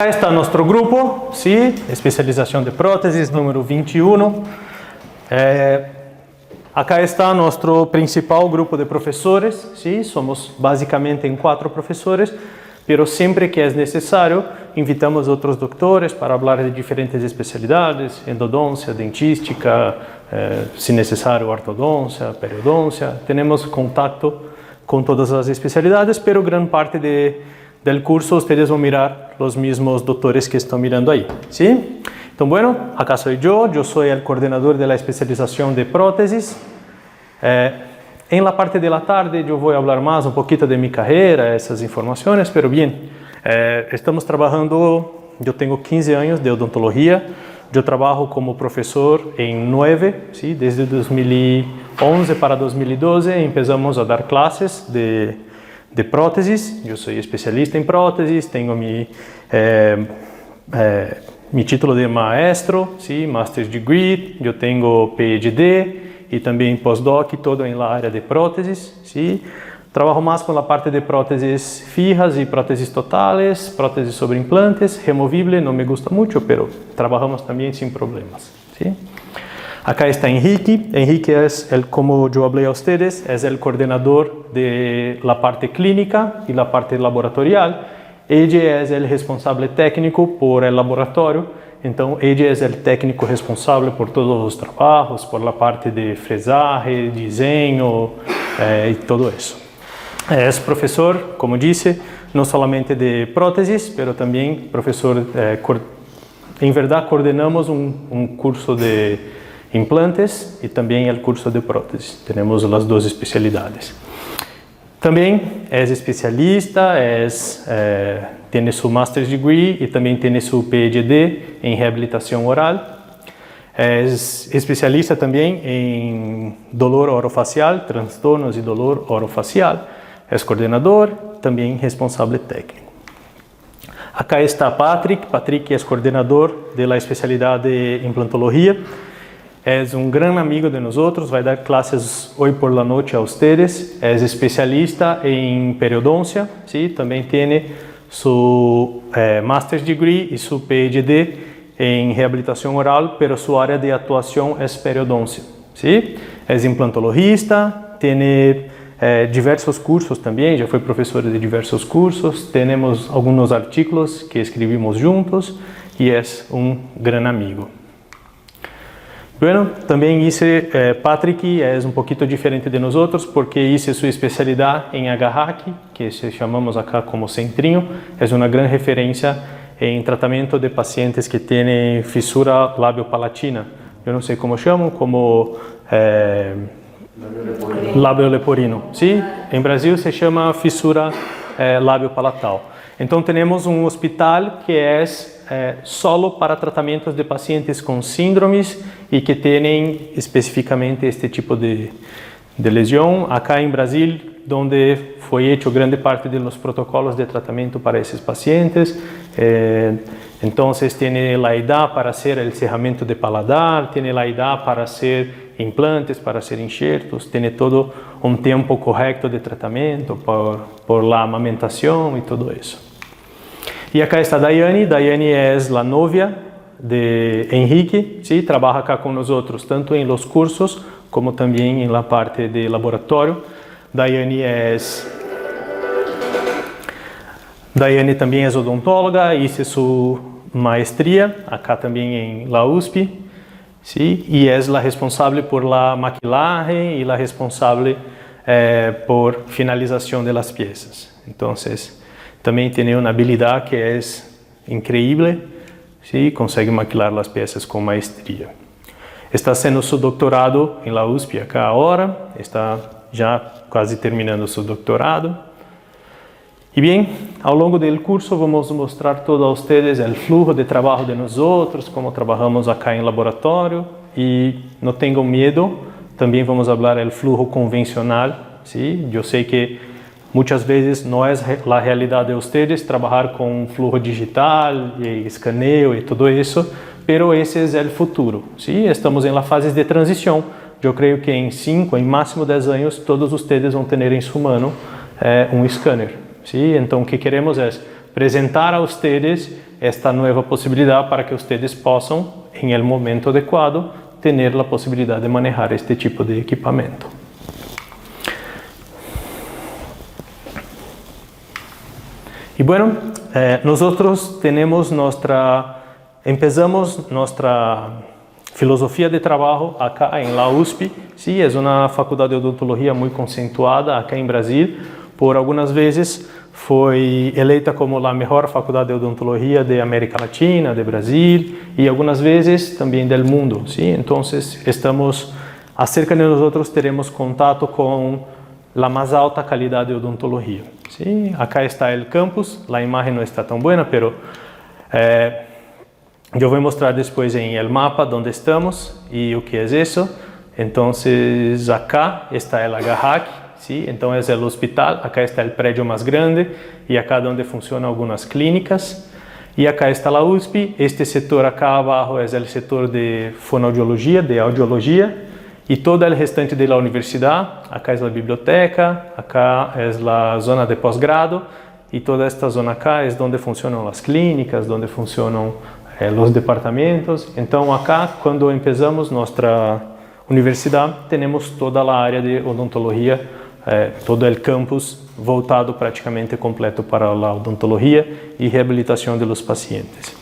Acá está nuestro grupo, ¿sí? Especialización de prótesis número 21. Acá está nuestro principal grupo de profesores, ¿sí? Somos básicamente en 4 profesores, pero siempre que es necesario invitamos a otros doctores para hablar de diferentes especialidades, endodoncia, dentística, si necesario ortodoncia, periodoncia. Tenemos contacto con todas las especialidades, pero gran parte del curso ustedes van a mirar los mismos doctores que están mirando ahí, ¿sí? Entonces, bueno, acá soy yo soy el coordinador de la especialización de prótesis. En la parte de la tarde yo voy a hablar más un poquito de mi carrera, esas informaciones, pero bien, estamos trabajando, yo tengo 15 años de odontología, yo trabajo como profesor en 9, ¿sí? Desde 2011 para 2012 empezamos a dar clases de prótesis. Yo soy especialista en prótesis, tengo mi título de maestro, ¿sí? Master's Degree, yo tengo PhD y también postdoc, todo en la área de prótesis, ¿sí? Trabajo más con la parte de prótesis fijas y prótesis totales, prótesis sobre implantes, removible no me gusta mucho, pero trabajamos también sin problemas, ¿sí? Acá está Enrique. Enrique es, como yo hablé a ustedes, es el coordinador de la parte clínica y la parte laboratorial. Ella es el responsable técnico por el laboratorio, entonces ella es el técnico responsable por todos los trabajos, por la parte de fresaje, diseño y todo eso. Es profesor, como dice, no solamente de prótesis, pero también profesor, en verdad coordinamos un curso de implantes y también el curso de prótesis. Tenemos las 2 especialidades. También es especialista, tiene su Master's Degree y también tiene su PhD en rehabilitación oral. Es especialista también en dolor orofacial, trastornos y dolor orofacial. Es coordinador, también responsable técnico. Acá está Patrick. Patrick es coordinador de la especialidad de implantología. Es un gran amigo de nosotros, va a dar clases hoy por la noche a ustedes. Es especialista en periodoncia, ¿sí? También tiene su Master's Degree y su PhD en rehabilitación oral, pero su área de actuación es periodoncia, ¿sí? Es implantologista, tiene diversos cursos también, ya fue profesor de diversos cursos, tenemos algunos artículos que escribimos juntos y es un gran amigo. Bueno, también Patrick es un poquito diferente de nosotros porque hice su especialidad en Agarraqui, que se llamamos acá como centrinho. Es una gran referencia en tratamiento de pacientes que tienen fisura labiopalatina. Yo no sé cómo llaman, como labio leporino. ¿Sí? En Brasil se llama fisura labiopalatal. Entonces tenemos un hospital que es solo para tratamientos de pacientes con síndromes y que tienen específicamente este tipo de lesión. Acá en Brasil, donde fue hecho grande parte de los protocolos de tratamiento para esos pacientes. Entonces tiene la edad para hacer el cerramiento de paladar, tiene la edad para hacer implantes, para hacer injertos, tiene todo un tiempo correcto de tratamiento por la amamentación y todo eso. Y acá está Daiane. Daiane es la novia de Enrique, ¿sí? Trabaja acá con nosotros tanto en los cursos como también en la parte de laboratorio. Daiane también es odontóloga, hizo su maestría acá también en la USP, ¿sí? Y es la responsable por la maquilaje y la responsable por finalización de las piezas. Entonces, también tiene una habilidad que es increíble, ¿sí? Consegue maquilar las piezas con maestría. Está haciendo su doctorado en la USP acá ahora, está ya casi terminando su doctorado. Y bien, ao longo del curso vamos mostrar todo a ustedes el flujo de trabajo de nosotros, cómo trabajamos acá en laboratorio, y no tengan miedo, también vamos a hablar del flujo convencional, ¿sí? Yo sé que muchas veces no es la realidad de ustedes trabajar con flujo digital y escaneo y todo eso, pero ese es el futuro, ¿sí? Estamos en la fase de transición. Yo creo que en 5, en máximo 10 años, todos ustedes van a tener en su mano un escáner, ¿sí? Entonces, o que queremos es presentar a ustedes esta nueva posibilidad para que ustedes possam, en el momento adecuado, tener la posibilidad de manejar este tipo de equipamiento. Y bueno, nosotros empezamos nuestra filosofía de trabajo acá en la USP. Sí, es una facultad de odontología muy conceituada acá en Brasil. Por algunas veces fue electa como la mejor facultad de odontología de América Latina, de Brasil y algunas veces también del mundo. ¿Sí? Entonces, acerca de nosotros tenemos contacto con la más alta calidad de odontología. ¿Sí? Acá está el campus, la imagen no está tan buena, pero yo voy a mostrar después en el mapa dónde estamos y o que es eso. Entonces, acá está el Agarrac, ¿sí? Entonces es el hospital, acá está el predio más grande y acá donde funcionan algunas clínicas. Y acá está la USP, este sector acá abajo es el sector de fonoaudiología, de audiología. Y todo el restante de la universidad, acá es la biblioteca, acá es la zona de posgrado y toda esta zona acá es donde funcionan las clínicas, donde funcionan los departamentos. Entonces acá, cuando empezamos nuestra universidad, tenemos toda la área de odontología, todo el campus voltado prácticamente completo para la odontología y rehabilitación de los pacientes.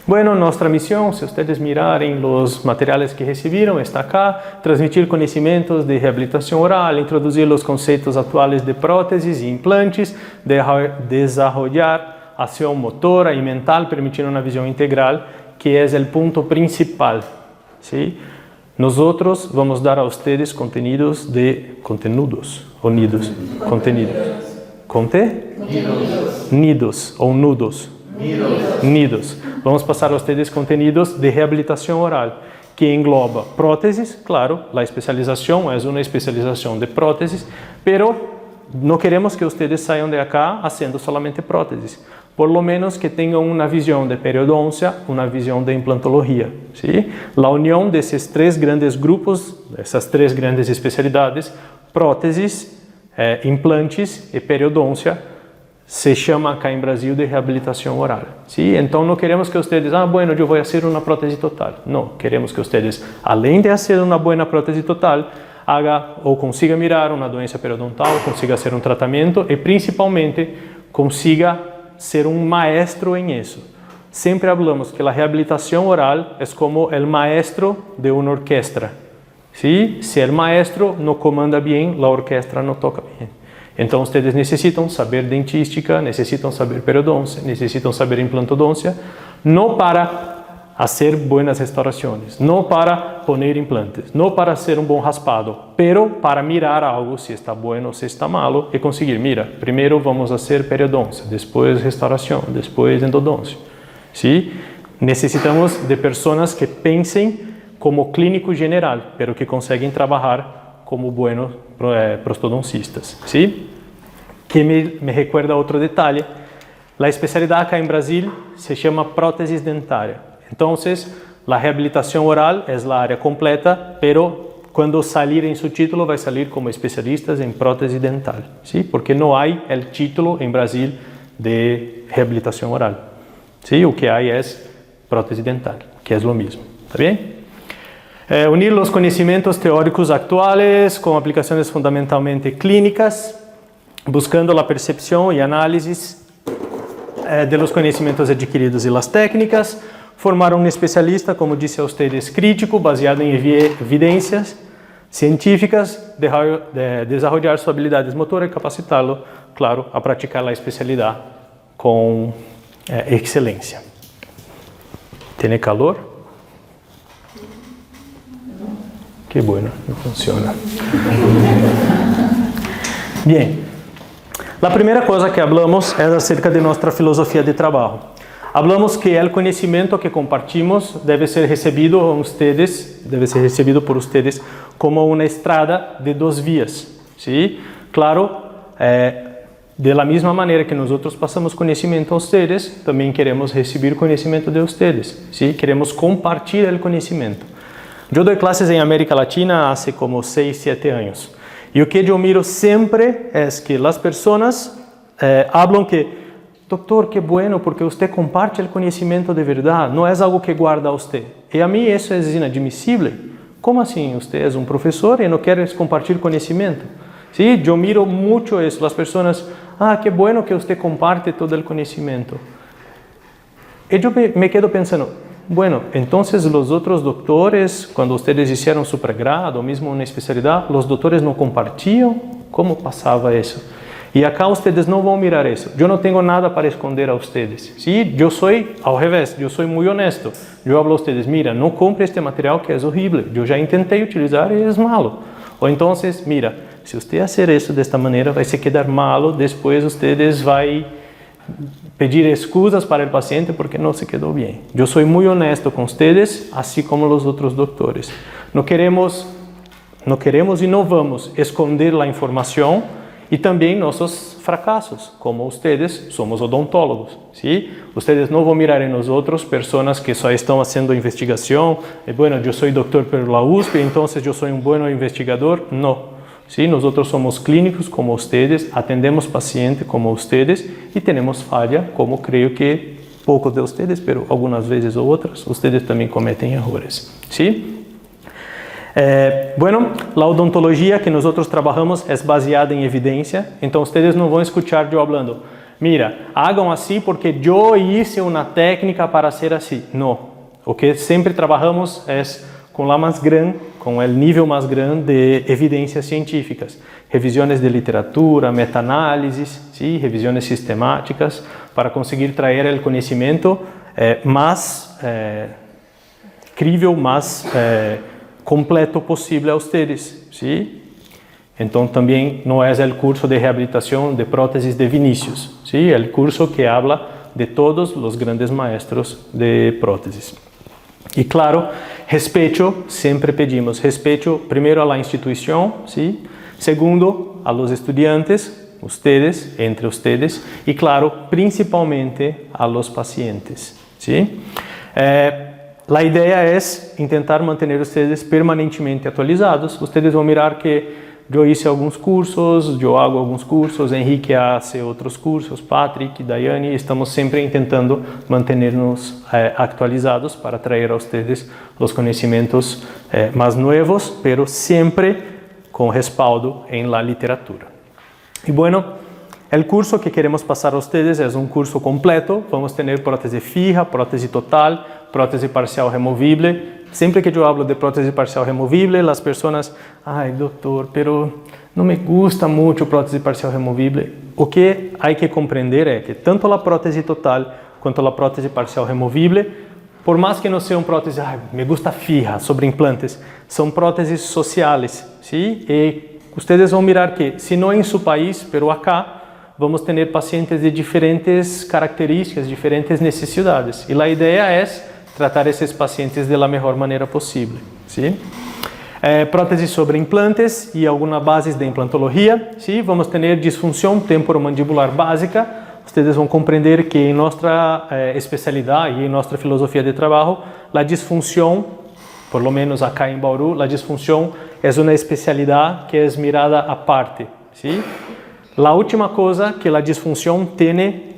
Bueno, nuestra misión, si ustedes miraren los materiales que recibieron, está acá: transmitir conocimientos de rehabilitación oral, introducir los conceptos actuales de prótesis e implantes, desarrollar acción motora y mental, permitiendo una visión integral, que es el punto principal. ¿Sí? Nosotros vamos a dar a ustedes contenidos. Vamos a pasar a ustedes contenidos de rehabilitación oral, que engloba prótesis, claro, la especialización es una especialización de prótesis, pero no queremos que ustedes salgan de acá haciendo solamente prótesis, por lo menos que tengan una visión de periodoncia, una visión de implantología. ¿Sí? La unión de esos tres grandes grupos, esas tres grandes especialidades, prótesis, implantes y periodoncia, se chama acá en Brasil de rehabilitación oral. ¿Sí? Entonces no queremos que ustedes, bueno, yo voy a hacer una prótesis total. No, queremos que ustedes, além de hacer una buena prótesis total, haga o consiga mirar una doença periodontal, consiga hacer un tratamiento y principalmente consiga ser un maestro en eso. Siempre hablamos que la rehabilitación oral es como el maestro de una orquesta. ¿Sí? Si el maestro no comanda bien, la orquesta no toca bien. Entonces ustedes necesitan saber dentística, necesitan saber periodoncia, necesitan saber implantodoncia, no para hacer buenas restauraciones, no para poner implantes, no para hacer un buen raspado, pero para mirar algo, si está bueno o si está malo, y conseguir, mira, primero vamos a hacer periodoncia, después restauración, después endodoncia. ¿Sí? Necesitamos de personas que piensen como clínico general, pero que consiguen trabajar como buenos prostodoncistas. ¿Sí? Que me recuerda otro detalle, la especialidad acá en Brasil se llama prótesis dentaria. Entonces, la rehabilitación oral es la área completa, pero cuando salir en su título va a salir como especialistas en prótesis dental, ¿sí? Porque no hay el título en Brasil de rehabilitación oral, ¿sí? O que hay es prótesis dental, que es lo mismo, ¿está bien? Unir los conocimientos teóricos actuales con aplicaciones fundamentalmente clínicas, buscando la percepción y análisis de los conocimientos adquiridos y las técnicas, formar un especialista, como disse a ustedes, crítico, baseado en evidencias científicas, desarrollar sus habilidades motoras y capacitarlo, claro, a practicar la especialidad con excelencia. ¿Tiene calor? Qué bueno, funciona. Bien, la primera cosa que hablamos es acerca de nuestra filosofía de trabajo. Hablamos que el conocimiento que compartimos debe ser recibido por ustedes como una estrada de dos vías. ¿Sí? Claro, de la misma manera que nosotros pasamos conocimiento a ustedes, también queremos recibir conocimiento de ustedes. ¿Sí? Queremos compartir el conocimiento. Yo doy clases en América Latina hace como 6, 7 años. Y lo que yo miro siempre es que las personas hablan que doctor, qué bueno, porque usted comparte el conocimiento de verdad, no es algo que guarda a usted. Y a mí eso es inadmisible. ¿Cómo así? Usted es un profesor y no quiere compartir conocimiento. ¿Sí? Yo miro mucho eso, las personas, qué bueno que usted comparte todo el conocimiento. Y yo me quedo pensando, bueno, entonces los otros doctores, cuando ustedes hicieron su pregrado, o mismo una especialidad, los doctores no compartían. ¿Cómo pasaba eso? Y acá ustedes no van a mirar eso. Yo no tengo nada para esconder a ustedes. ¿Sí? Yo soy al revés, yo soy muy honesto. Yo hablo a ustedes, mira, no compre este material que es horrible. Yo ya intenté utilizar y es malo. O entonces, mira, si usted hacer eso de esta manera, vai se quedar malo, después ustedes vai pedir excusas para el paciente porque no se quedó bien. Yo soy muy honesto con ustedes, así como los otros doctores. No queremos y no vamos esconder la información y también nuestros fracasos. Como ustedes, somos odontólogos, ¿sí? Ustedes no van a mirar en nosotros personas que só están haciendo investigación. Bueno, yo soy doctor por la USP, entonces yo soy un buen investigador. No. ¿Sí? Nosotros somos clínicos como ustedes, atendemos pacientes como ustedes y tenemos falla, como creo que pocos de ustedes, pero algunas veces o otras, ustedes también cometen errores. ¿Sí? Bueno, la odontología que nosotros trabajamos es baseada en evidencia, entonces ustedes no van a escuchar yo hablando, mira, hagan así porque yo hice una técnica para hacer así. No, o que siempre trabajamos es con el nivel más grande de evidencias científicas, revisiones de literatura, meta-análisis, ¿sí? Revisiones sistemáticas, para conseguir traer el conocimiento más creíble, más completo posible a ustedes, ¿sí? Entonces también no es el curso de rehabilitación de prótesis de Vinicius, ¿sí? El curso que habla de todos los grandes maestros de prótesis. Y claro, respeto, siempre pedimos respeto primero a la institución, ¿sí? Segundo a los estudiantes, ustedes, entre ustedes, y claro, principalmente a los pacientes, ¿sí? La idea es intentar mantener ustedes permanentemente actualizados. Ustedes van a mirar que yo hice algunos cursos, yo hago algunos cursos, Enrique hace otros cursos, Patrick, Daiane, estamos siempre intentando mantenernos actualizados para traer a ustedes los conocimientos más nuevos, pero siempre con respaldo en la literatura. Y bueno, el curso que queremos pasar a ustedes es un curso completo. Vamos a tener prótesis fija, prótesis total, prótesis parcial removible. Siempre que yo hablo de prótesis parcial removible, las personas, ay doctor, pero no me gusta mucho prótesis parcial removible. O que hay que comprender es que tanto la prótesis total quanto la prótesis parcial removible, por más que no sean prótesis, ay, me gusta fija, sobre implantes, son prótesis sociales, ¿sí? Y ustedes van a mirar que, si no en su país, pero acá, vamos a tener pacientes de diferentes características, diferentes necesidades. Y la idea es tratar esses pacientes da melhor maneira possível, ¿sí? Prótesis sobre implantes e algumas bases de implantologia, ¿sí? Vamos ter disfunção temporomandibular básica. Vocês vão compreender que em nossa especialidade e em nossa filosofia de trabalho, a disfunção, por lo menos acá em Bauru, a disfunção é uma especialidade que é mirada aparte, ¿sí? A última coisa que a disfunção tem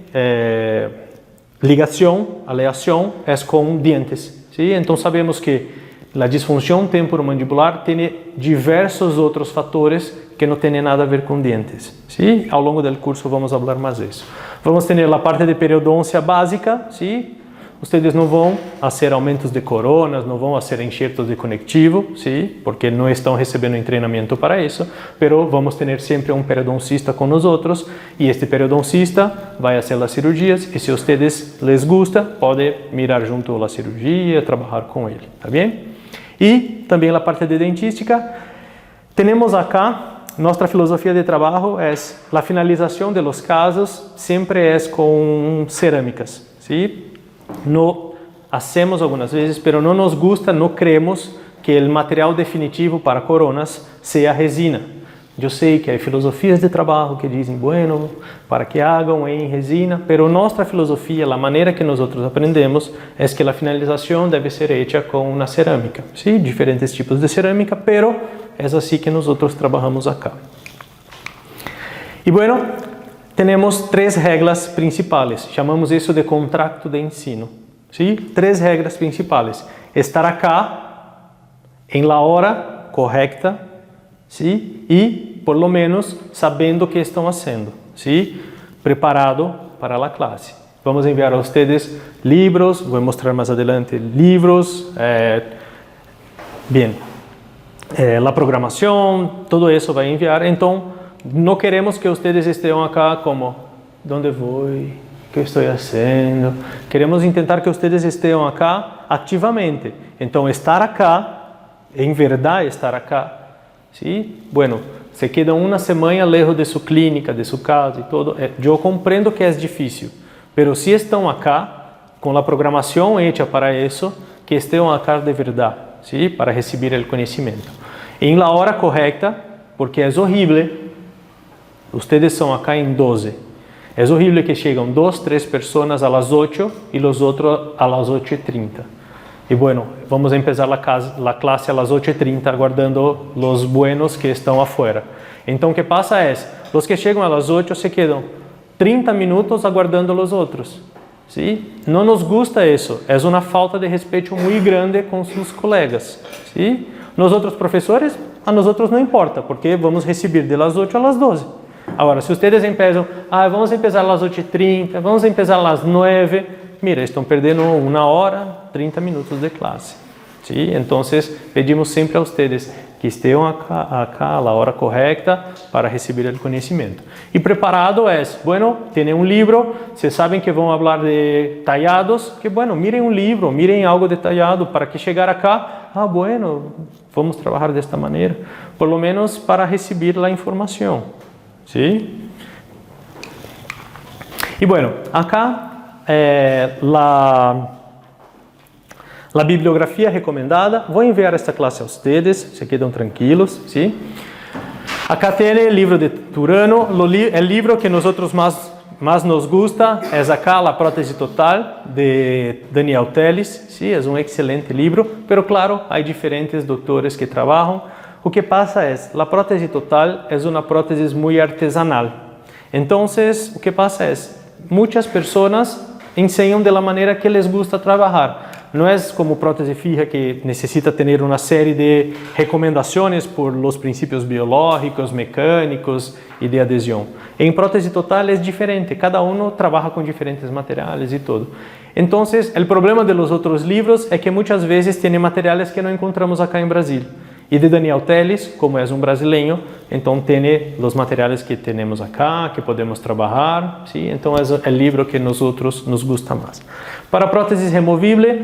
ligação, aleação, é com dientes, ¿sí? Então sabemos que a disfunção temporomandibular tem diversos outros fatores que não têm nada a ver com dientes, ¿sí? Ao longo do curso vamos falar mais disso. Vamos ter a parte de periodôncia básica, ¿sí? Ustedes não vão fazer aumentos de coronas, não vão fazer enxertos de conectivo, ¿sí? Porque não estão recebendo treinamento para isso, pero vamos ter sempre um periodoncista com nós outros e este periodoncista vai fazer as cirurgias e se ustedes les gusta, pode mirar junto a cirurgia, trabalhar com ele, tá bem? E também a parte de dentística, temos acá, nossa filosofia de trabalho é a finalização de los casos sempre é com cerâmicas, ¿sí? No hacemos algunas veces, pero no nos gusta, no creemos que el material definitivo para coronas sea resina. Yo sé que hay filosofías de trabajo que dicen, bueno, para que hagan en resina, pero nuestra filosofía, la manera que nosotros aprendemos, es que la finalización debe ser hecha con una cerámica, ¿sí? Diferentes tipos de cerámica, pero es así que nosotros trabajamos acá. Y bueno, temos 3 regras principais. Chamamos isso de contrato de ensino. ¿Sí? 3 regras principais. Estar acá em la hora correcta, ¿sí? E, por lo menos, sabendo o que estão fazendo, ¿sí? Preparado para a classe. Vamos enviar a vocês livros, vou mostrar mais adelante livros, a programação, tudo isso vai enviar. Então, não queremos que vocês estejam acá como, onde vou, o que estou fazendo. Queremos tentar que vocês estejam acá ativamente. Então, estar acá, em verdade estar acá, ¿sí? Bueno, se quedam uma semana lejos de sua clínica, de sua casa e todo. Eu compreendo que é difícil, pero se estão acá, com a programação hecha para isso, que estejam acá de verdade, ¿sí? Para receber o conhecimento. Em la hora correta, porque é horrível, vocês são acá em 12. É horrível que chegam 2, 3 pessoas às 8 e os outros às 8:30. E bueno, vamos começar a classe às 8:30, aguardando os buenos que estão afuera. Então, o que passa é, os que chegam às 8 se quedam 30 minutos aguardando os outros. ¿Sí? Não nos gusta isso. É uma falta de respeito muito grande com seus colegas. ¿Sí? Nós outros professores, a nós outros não importa, porque vamos receber de las 8 às 12. Agora, se vocês começam, vamos começar às 8:30, vamos começar às 9, mira, estão perdendo 1 hora, 30 minutos de classe. ¿Sí? Então, pedimos sempre a vocês que estejam acá a hora correta para receber o conhecimento. E preparado é, bueno, tem um livro, vocês sabem que vão falar de tallados, que bueno, mirem um livro, mirem algo detallado, para que chegar acá, bueno, vamos trabalhar desta maneira, por lo menos para receber a informação. ¿Sí? E bueno, acá a bibliografia recomendada. Vou enviar esta classe a vocês, se quedam tranquilos, ¿sí? Acá tem o livro de Turano, o livro que nós mais nos gusta é acá, A Prótese Total, de Daniel Teles, ¿sí? É um excelente livro, pero claro, há diferentes doutores que trabalham. O que passa é, a prótese total é uma prótese muito artesanal. Então, o que passa é, muitas pessoas ensinam de la maneira que les gusta trabalhar. Não é como prótese fija que necessita ter uma série de recomendações por los princípios biológicos, mecânicos e de adesão. Em prótese total é diferente, cada um trabalha com diferentes materiais e tudo. Então, o problema de los outros livros é que muitas vezes tem materiais que não encontramos acá em Brasil. E de Daniel Teles, como é um brasileiro, então tem os materiais que temos acá, que podemos trabalhar, ¿sí? Então é o livro que nós outros nos gusta mais. Para próteses removíveis,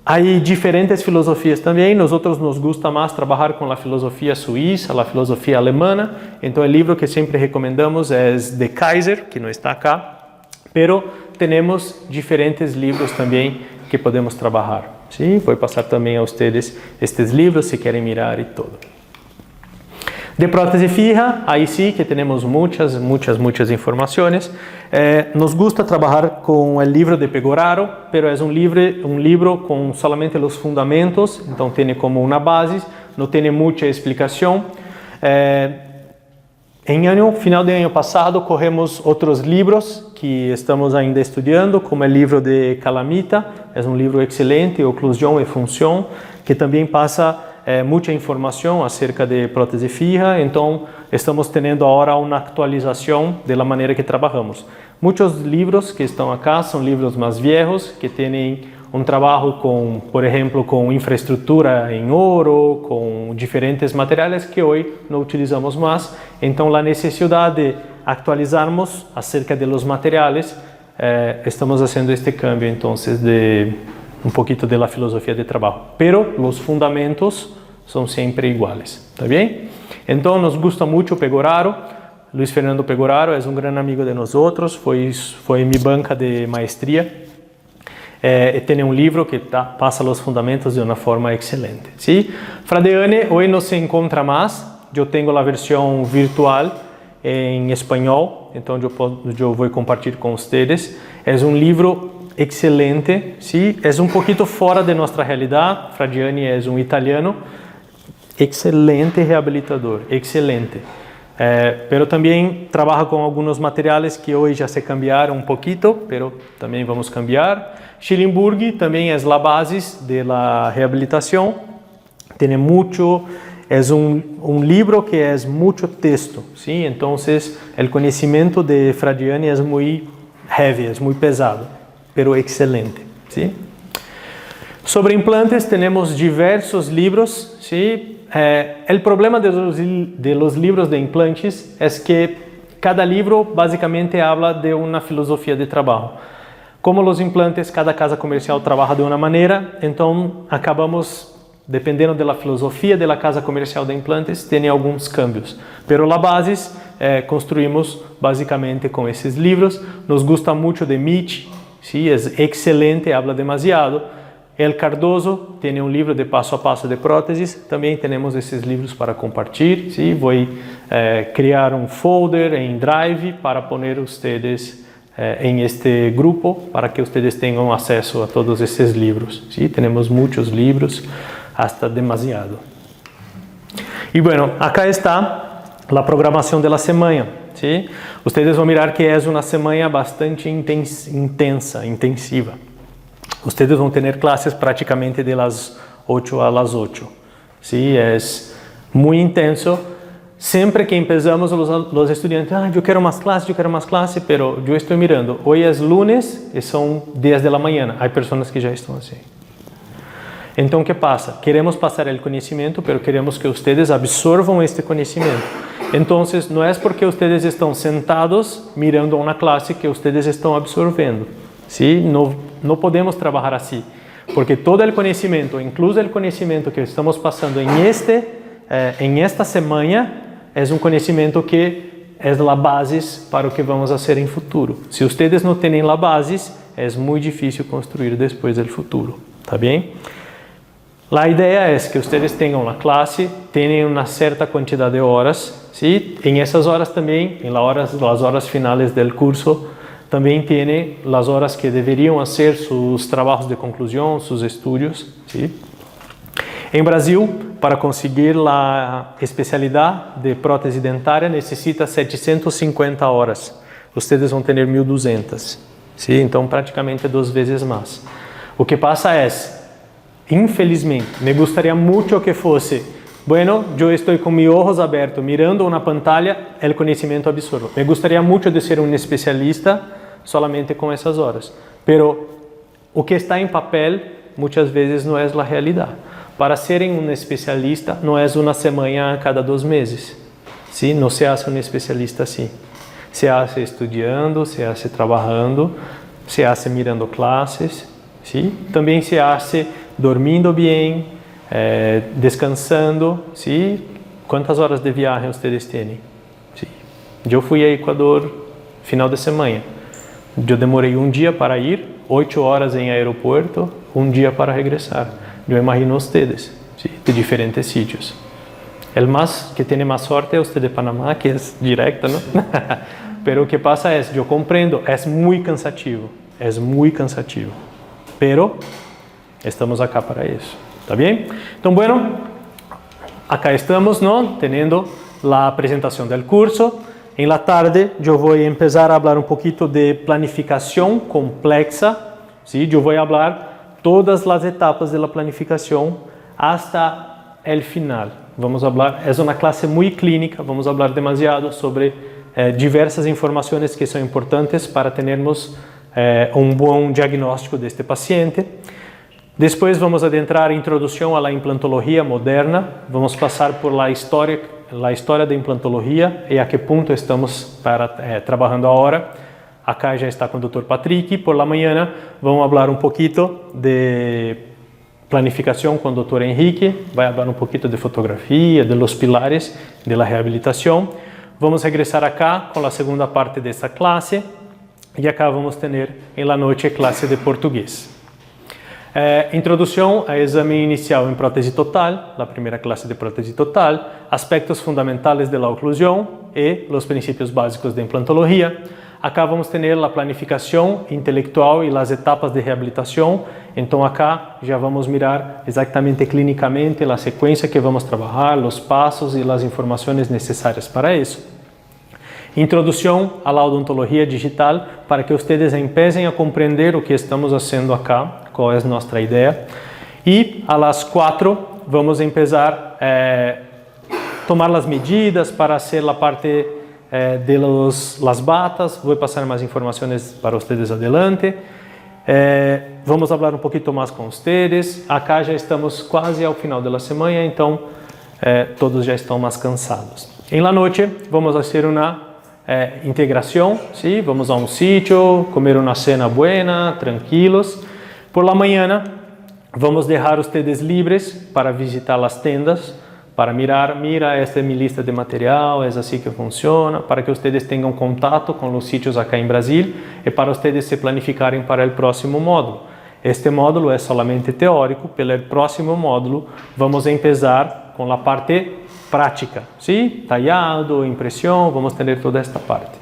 há diferentes filosofias também. Nós outros nos gusta mais trabalhar com a filosofia suíça, a filosofia alemã. Então o livro que sempre recomendamos é de Kaiser, que não está acá, pero temos diferentes livros também que podemos trabalhar. Sim, vou passar também a vocês estes livros, se querem mirar e tudo. De prótese fija, aí sim que temos muitas informações. Nos gusta trabalhar com o livro de Pegoraro, pero é um livro com solamente os fundamentos, então tem como uma base, não tem muita explicação. Final de ano passado, corremos outros livros que estamos ainda estudando, como o livro de Calamita, é um livro excelente, Oclusão e Função, que também passa muita informação acerca de prótese fija. Então, estamos tendo agora uma atualização da maneira que trabalhamos. Muitos livros que estão acá são livros mais viejos, que têm um trabalho com, por exemplo, com infraestrutura em ouro, com diferentes materiais que hoje não utilizamos mais. Então, a necessidade de atualizarmos acerca de los materiais, estamos fazendo este cambio, então, de um pouquinho da filosofia de trabalho. Pero os fundamentos são sempre iguais, tá bem? Então, nos gusta muito Pegoraro. Luiz Fernando Pegoraro é um grande amigo de nós outros, foi minha banca de maestria. Tem um livro que passa os fundamentos de uma forma excelente. ¿Sí? Fradeane hoje não se encontra mais. Eu tenho a versão virtual em espanhol, então eu vou compartilhar com vocês. É um livro excelente, ¿sí? É um pouquinho fora de nossa realidade. Fradiani é um italiano, excelente reabilitador, excelente. Pero también trabaja con algunos materiales que hoy ya se cambiaron un poquito, pero también vamos a cambiar. Schillingburg también es la base de la rehabilitación. Tiene mucho, es un libro que es mucho texto, ¿sí? Entonces el conocimiento de Fradiani es muy heavy, es muy pesado, pero excelente, ¿sí? Sobre implantes tenemos diversos libros, ¿sí? El problema de los libros de implantes es que cada libro básicamente habla de una filosofía de trabajo. Como los implantes, cada casa comercial trabaja de una manera, entonces acabamos, dependendo de la filosofía de la casa comercial de implantes, tiene algunos cambios. Pero la base construimos básicamente con esos libros. Nos gusta mucho de Mitch, ¿sí? Es excelente, habla demasiado. El Cardoso tiene un libro de paso a paso de prótesis, también tenemos esos libros para compartir, ¿sí? Voy a crear un folder en Drive para poner ustedes en este grupo, para que ustedes tengan acceso a todos esos libros, ¿sí? Tenemos muchos libros, hasta demasiado. Y bueno, acá está la programación de la semana, ¿sí? Ustedes van a mirar que es una semana bastante intensiva. Ustedes vão ter classes praticamente de las 8 a las 8. ¿Sí? Es muy intenso. Siempre que empezamos los estudiantes, yo quiero más clase, pero yo estoy mirando, hoy es lunes y son 10 de la mañana. Hay personas que ya están así. Então, ¿qué pasa? Queremos pasar el conocimiento, pero queremos que ustedes absorban este conocimiento. Entonces, no es porque ustedes están sentados mirando una clase que ustedes están absorbiendo. ¿Sí? No podemos trabajar así, porque todo el conocimiento, incluso el conocimiento que estamos pasando en esta semana, es un conocimiento que es la base para lo que vamos a hacer en futuro. Si ustedes no tienen la base, es muy difícil construir después del futuro. ¿Está bien? La idea es que ustedes tengan la clase, tienen una cierta cantidad de horas, ¿sí? En esas horas también, en las horas finales del curso, también tiene las horas que deberían hacer sus trabajos de conclusión, sus estudios, ¿sí? En Brasil, para conseguir la especialidad de prótesis dentaria, necesita 750 horas. Ustedes van a tener 1.200, ¿sí? Então, praticamente 2 veces más. O que pasa es, infelizmente, me gustaría mucho que fuese, bueno, yo estoy con mis ojos abiertos, mirando una pantalla, el conocimiento absorbo. Me gustaría mucho de ser un especialista solamente con esas horas. Pero o que está en papel muchas veces no es la realidad. Para ser un especialista no es una semana cada 2 meses. ¿Sí? No se hace un especialista así. Se hace estudiando, se hace trabajando, se hace mirando clases. ¿Sí? También se hace dormindo bien, descansando. ¿Sí? ¿Cuántas horas de viaje ustedes tienen? ¿Sí? Yo fui a Ecuador final de semana. Eu demorei um dia para ir, 8 horas em aeroporto, um dia para regressar. Eu imagino ustedes, ¿sí? De diferentes sitios. El más que tiene más suerte es usted de Panamá, que es directo, ¿no? Pero o que pasa es, yo comprendo, es muy cansativo, pero estamos acá para eso, ¿está bien? Entonces, bueno, acá estamos, ¿no? Teniendo la presentación del curso. En la tarde yo voy a empezar a hablar un poquito de planificación complexa, ¿sí? Yo voy a hablar todas las etapas de la planificación hasta el final. Vamos a hablar, es una clase muy clínica, vamos a hablar demasiado sobre diversas informaciones que son importantes para tenermos un buen diagnóstico de este paciente. Después vamos a adentrar en introducción a la implantología moderna, vamos a pasar por la historia da implantología y a qué punto estamos trabajando ahora. Acá ya está con el Dr. Patrick. Por la mañana vamos a hablar un poquito de planificación con el Dr. Enrique, va a hablar un poquito de fotografía, de los pilares de la rehabilitación. Vamos a regresar acá con la segunda parte de esta clase y acá vamos a tener en la noche clase de portugués. Introducción a examen inicial en prótesis total, la primera clase de prótesis total, aspectos fundamentales de la oclusión y los principios básicos de implantología. Acá vamos ter a planificação intelectual e as etapas de reabilitação. Então acá já vamos mirar exatamente clinicamente a sequência que vamos trabalhar, os passos e as informações necessárias para isso. Introdução à odontologia digital para que vocês empecem a compreender o que estamos fazendo acá, qual é nossa ideia. E a las 4 vamos começar a tomar as medidas para fazer a parte de las batas. Vou passar mais informações para vocês adelante. Vamos falar um pouquinho mais com vocês. Acá já estamos quase ao final da semana, então todos já estão mais cansados. Em la noite vamos fazer uma integração, ¿sí? Vamos a um sítio, comer uma cena buena, tranquilos. Por la mañana vamos deixar vocês livres para visitar as tendas, para mira, esta é minha lista de material, é assim que funciona, para que vocês tenham contato com os sítios acá em Brasil e para vocês se planificarem para o próximo módulo. Este módulo é solamente teórico, pelo próximo módulo vamos começar com a parte prática, ¿sí? Tallado, impressão, vamos ter toda esta parte.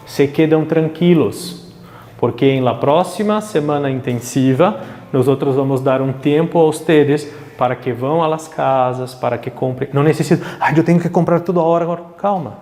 Se quedam tranquilos, porque em la próxima semana intensiva nós vamos dar um tempo a vocês para que vão a las casas, para que comprem. Não necessito, eu tenho que comprar tudo agora. Calma,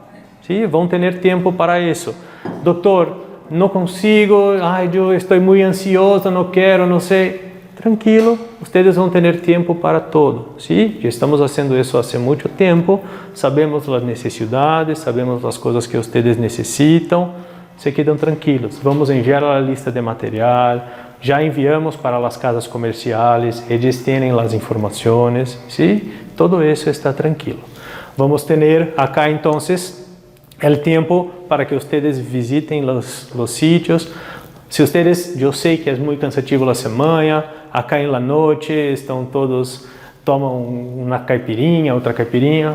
¿sí? Vão ter tempo para isso. Doutor, não consigo, eu estou muito ansioso, não quero, não sei. Tranquilo, vocês vão ter tempo para todo, ¿sí? Já estamos fazendo isso há muito tempo, sabemos as necessidades, sabemos as coisas que vocês necessitam, se quedam tranquilos. Vamos enviar a lista de material, já enviamos para as casas comerciais, eles têm as informações, ¿sí? Todo isso está tranquilo. Vamos ter acá então o tempo para que vocês visitem os sítios. Se vocês, eu sei que é muito cansativo a semana, acá em la noite estão todos, tomam uma caipirinha, outra caipirinha,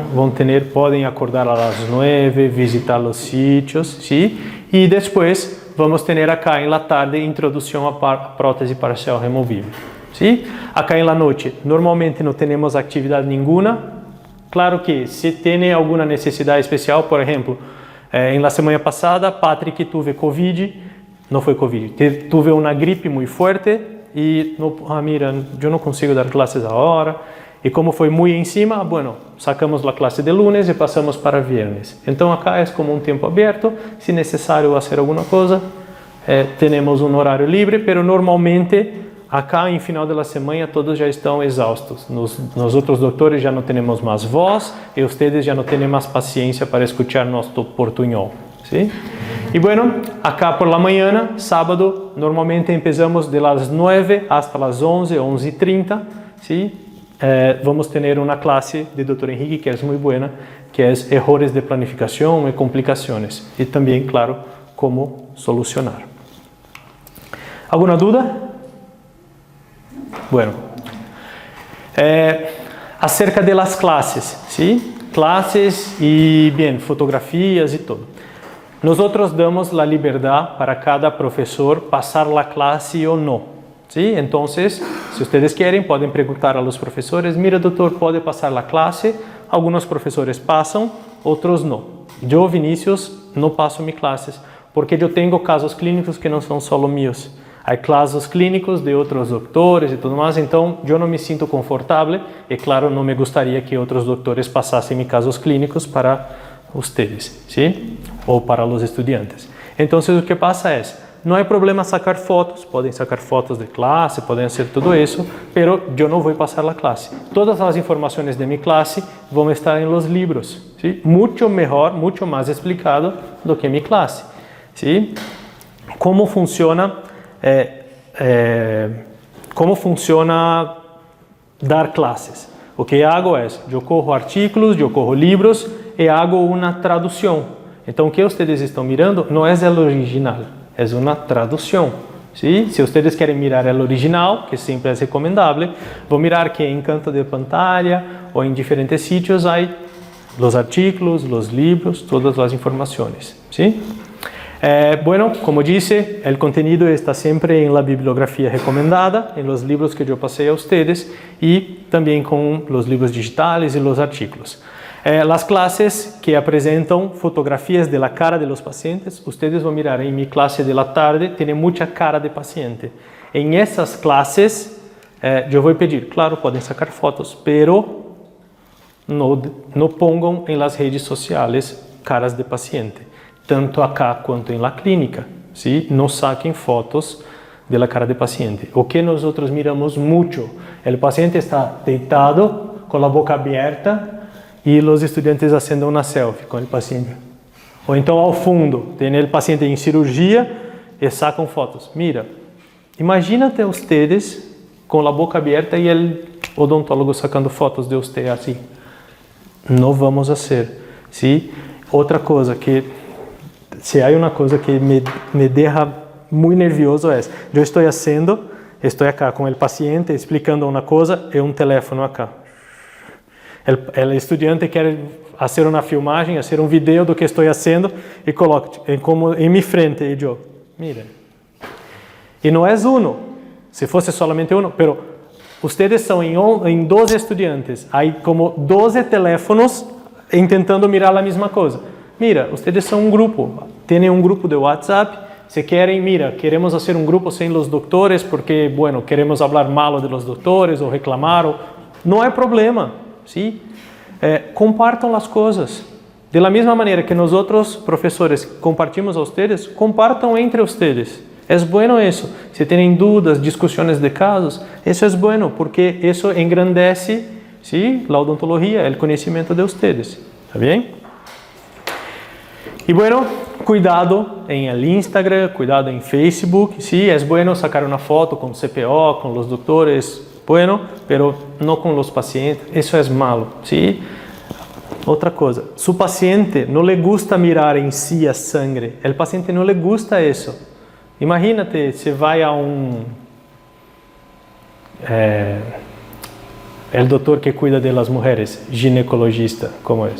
podem acordar às 9, visitar os sítios, sim? E depois vamos ter acá em la tarde introdução à prótese parcial removível, sim? Acá em la noite normalmente não temos atividade nenhuma. Claro que se tem alguma necessidade especial, por exemplo, em la semana passada, Patrick teve Covid. Não foi Covid, tive uma gripe muito forte e, mira, eu não consigo dar classes agora. E como foi muito em cima, sacamos a classe de lunes e passamos para viernes. Então, acá é como um tempo aberto, se necessário fazer alguma coisa, temos um horário livre, mas normalmente, acá em final da semana, todos já estão exaustos. Nós outros doutores já não temos mais voz e vocês já não têm mais paciência para escutar nosso portunhol, sim? E acá por la mañana, sábado, normalmente empezamos de las 9 hasta las 11, 11:30, ¿sí? Vamos ter uma classe de Dr. Henrique que é muito boa, que é erros de planificação e complicações. E também, claro, como solucionar. Alguma dúvida? Bueno. Acerca de las clases, ¿sí? Clases e, fotografias e tudo. Nós damos a liberdade para cada professor passar a classe ou não, ¿sí? Então, se vocês querem, podem perguntar a los professores, mira, doutor, pode passar a classe? Alguns professores passam, outros não. Eu, Vinícius, não passo minhas classes, porque eu tenho casos clínicos que não são só meus. Há casos clínicos de outros doutores e tudo mais, então eu não me sinto confortável e, claro, não me gostaria que outros doutores passassem meus casos clínicos para vocês, ¿sí? Ou para os estudantes. Então, o que passa é, não é problema sacar fotos, podem sacar fotos de classe, podem fazer tudo isso, pero eu não vou passar a classe. Todas as informações de minha classe vão estar em los livros, ¿sí? Muito melhor, muito mais explicado do que minha classe, ¿sí? Como funciona dar classes? O que hago é, eu corro artigos, eu corro livros e hago uma tradução. Então, o que vocês estão mirando não é o original, é uma tradução. ¿Sí? Se vocês querem mirar o original, que sempre é recomendável, vão mirar que em canto de pantalla ou em diferentes sítios há os artigos, os livros, todas as informações. ¿Sí? Bueno, como disse, o conteúdo está sempre em la bibliografia recomendada, em los libros que eu passei a vocês e também com os livros digitais e os artigos. Las clases que apresentam fotografias de la cara de los pacientes, ustedes vão mirar em minha classe de la tarde, tem muita cara de paciente. Em essas classes, eu vou pedir, claro, podem sacar fotos, pero no pongan en las redes sociales caras de paciente, tanto acá quanto en la clínica, ¿sí? No saquen fotos de la cara de paciente. O que nosotros miramos mucho, el paciente está deitado con la boca abierta y los estudiantes haciendo una selfie con el paciente. O então ao fundo, tem el paciente em cirurgia e sacam fotos. Mira, imagínate ustedes com a boca aberta e el odontólogo sacando fotos de usted assim. Não vamos fazer, ¿sí? Outra coisa que, se há uma coisa que me deixa muito nervioso é, eu estou acá com o paciente explicando uma coisa e um telefone acá. O estudante quer fazer uma filmagem, fazer um vídeo do que estou fazendo e coloca em minha frente e eu, mira. E não é um, se fosse solamente um, pero ustedes são em 12 estudantes, há como 12 teléfonos tentando mirar a mesma coisa. Mira, ustedes são um grupo, têm um grupo de WhatsApp, se querem, mira, queremos fazer um grupo sem os doutores porque, bueno, queremos falar malo de los doutores ou reclamar, não é problema, ¿sí? Compartam as coisas. De la mesma maneira que nós outros professores compartimos a ustedes, compartam entre ustedes. É bueno isso. Se têm dúvidas, discussões de casos, isso é bueno, porque isso engrandece, ¿sí? A odontologia, o conhecimento de ustedes. ¿Está bem? E bueno, cuidado em el Instagram, cuidado em Facebook. Sí, é bueno sacar uma foto com CPO, com os doutores, bueno, pero não com os pacientes. Isso é malo, ¿sí? Outra coisa, su paciente não le gusta mirar em si a sangre. El paciente não le gusta isso. Imagínate, você vai a el doutor que cuida de las mujeres, ginecologista, como é?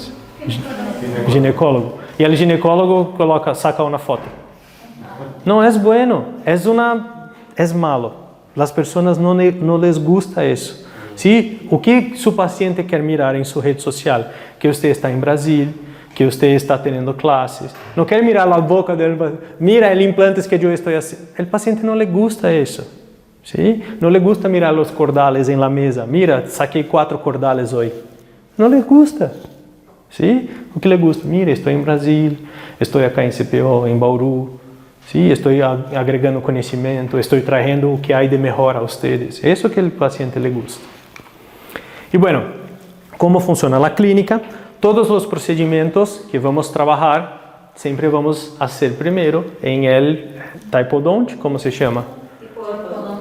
Ginecólogo. E o ginecólogo saca uma foto. Não é bueno, é malo. As pessoas não les gusta isso. ¿Sí? O que seu paciente quer mirar em sua rede social? Que você está em Brasil, que você está tendo classes. Não quer mirar a boca dele, mira os implantes que eu estou fazendo. O paciente não le gusta isso. ¿Sí? Não le gusta mirar os cordales em la mesa. Mira, saquei 4 cordales hoje. Não le gusta. ¿Sí? O que le gusta? Mira, estou em Brasil, estou acá em CPO, em Bauru. Sí, estou agregando conhecimento, estou trazendo o que há de melhor a vocês. Isso que o paciente le gusta. E bueno, como funciona a clínica? Todos os procedimentos que vamos trabalhar, sempre vamos fazer primeiro em el typodont, como se chama?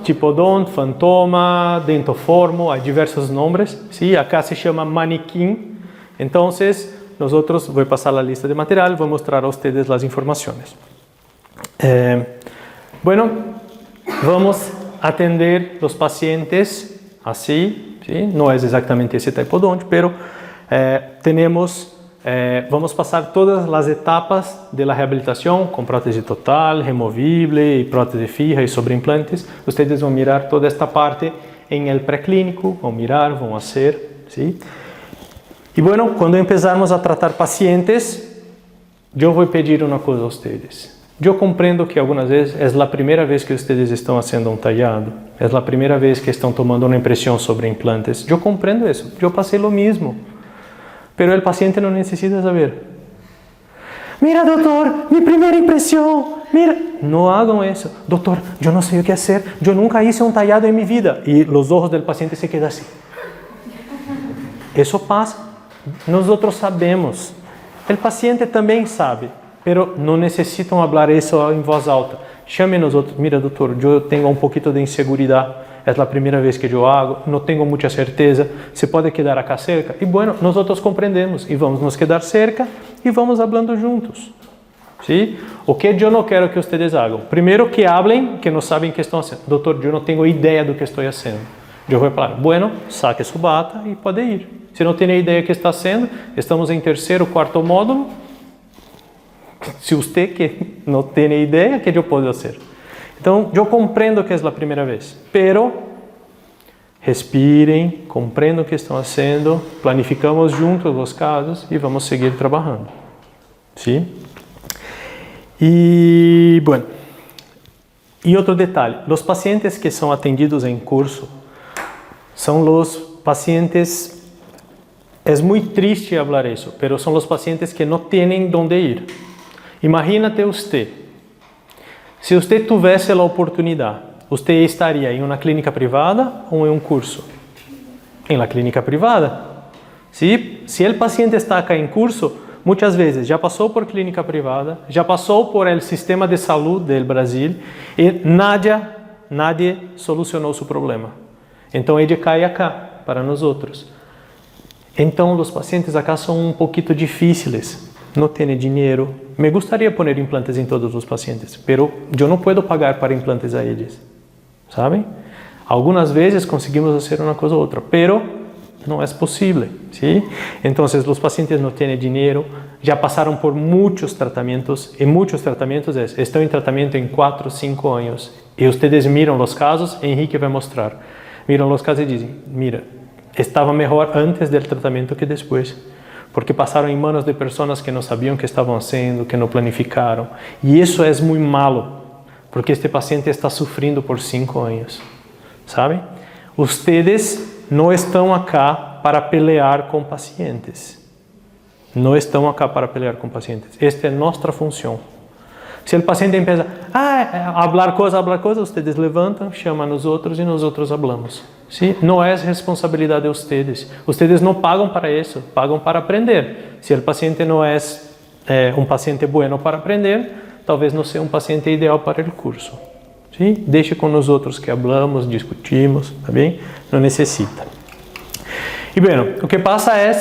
Tipodont, fantoma, dentoformo, há diversos nomes. Sí, acá se chama manequim. Então, nós vou passar a lista de material, vou mostrar a vocês as informações. Bueno, vamos atender os pacientes assim, ¿sí? Não é exatamente esse typodont, pero vamos passar todas as etapas da reabilitação com prótese total, removível e prótese fija e sobreimplantes. Vocês vão mirar toda esta parte em el pré-clínico, vão mirar, vão fazer, ¿sí? E bueno, quando empezarmos a tratar pacientes, eu vou pedir uma coisa a vocês. Eu compreendo que algumas vezes é a primeira vez que vocês estão fazendo um tallado, é a primeira vez que estão tomando uma impressão sobre implantes. Eu compreendo isso, eu passei o mesmo. Pero o paciente não necessita saber. Mira, doutor, minha primeira impressão. Mira, não hagam isso. Doutor, eu não sei o que fazer, eu nunca hice um tallado em minha vida. E os olhos do paciente se quedam assim. Isso passa. Nós outros sabemos. O paciente também sabe. Pero não necessitam falar isso em voz alta. Chame-nos outros. Mira, doutor, eu tenho um pouquinho de inseguridade. É a primeira vez que eu hago. Não tenho muita certeza. Se pode quedar acá cerca? E bueno, nós outros compreendemos. E vamos nos quedar cerca e vamos falando juntos. ¿Sí? O que eu não quero que vocês hagam? Primeiro que hablem, que não sabem o que estão fazendo. Doutor, eu não tenho ideia do que estou fazendo. Eu vou falar, bueno, saque sua bata e pode ir. Se não tem ideia do que está fazendo, estamos em terceiro, quarto módulo. Se você que não tem ideia, o que eu posso fazer? Então, eu compreendo que é a primeira vez, pero Respirem, compreendam o que estão fazendo, planificamos juntos os casos e vamos seguir trabalhando. ¿Sí? Y bueno, y otro detalle, los pacientes que son atendidos en curso son los pacientes, es muy triste hablar eso, pero son los pacientes que no tienen dónde ir. Imagínate usted, si usted tuviese la oportunidad, ¿usted estaría en una clínica privada o en un curso? En la clínica privada. ¿Sí? Si el paciente está acá en curso, muchas veces ya pasó por clínica privada, ya pasó por el sistema de salud del Brasil y nadie solucionó su problema. Entonces ella cae acá para nosotros. Entonces los pacientes acá son un poquito difíciles. No tiene dinero. Me gustaría poner implantes en todos los pacientes, pero yo no puedo pagar para implantes a ellos. ¿Saben? Algunas veces conseguimos hacer una cosa u otra, pero no es posible, ¿sí? Entonces los pacientes no tienen dinero, ya pasaron por muchos tratamientos, y muchos tratamientos están en tratamiento en 4 o 5 años, y ustedes miran los casos, Henrique va a mostrar, miran los casos y dicen, mira, estaba mejor antes del tratamiento que después, porque pasaron en manos de personas que no sabían qué estaban haciendo, que no planificaron, y eso es muy malo, porque este paciente está sufriendo por 5 años, ¿sabe? Ustedes no estão acá para pelear com pacientes. Não estão acá para pelear com pacientes. Esta é nossa função. Se o paciente empieza a hablar coisa, ustedes levantam, chamam nos outros e nós outros hablamos. ¿Sí? Não é responsabilidade de ustedes. Ustedes não pagam para isso, pagam para aprender. Se o paciente não é um paciente bueno para aprender, talvez não seja um paciente ideal para o curso. ¿Sí? Deixe com nós outros que hablamos, discutimos, tá bem? Não necessita. E bem, o que passa é,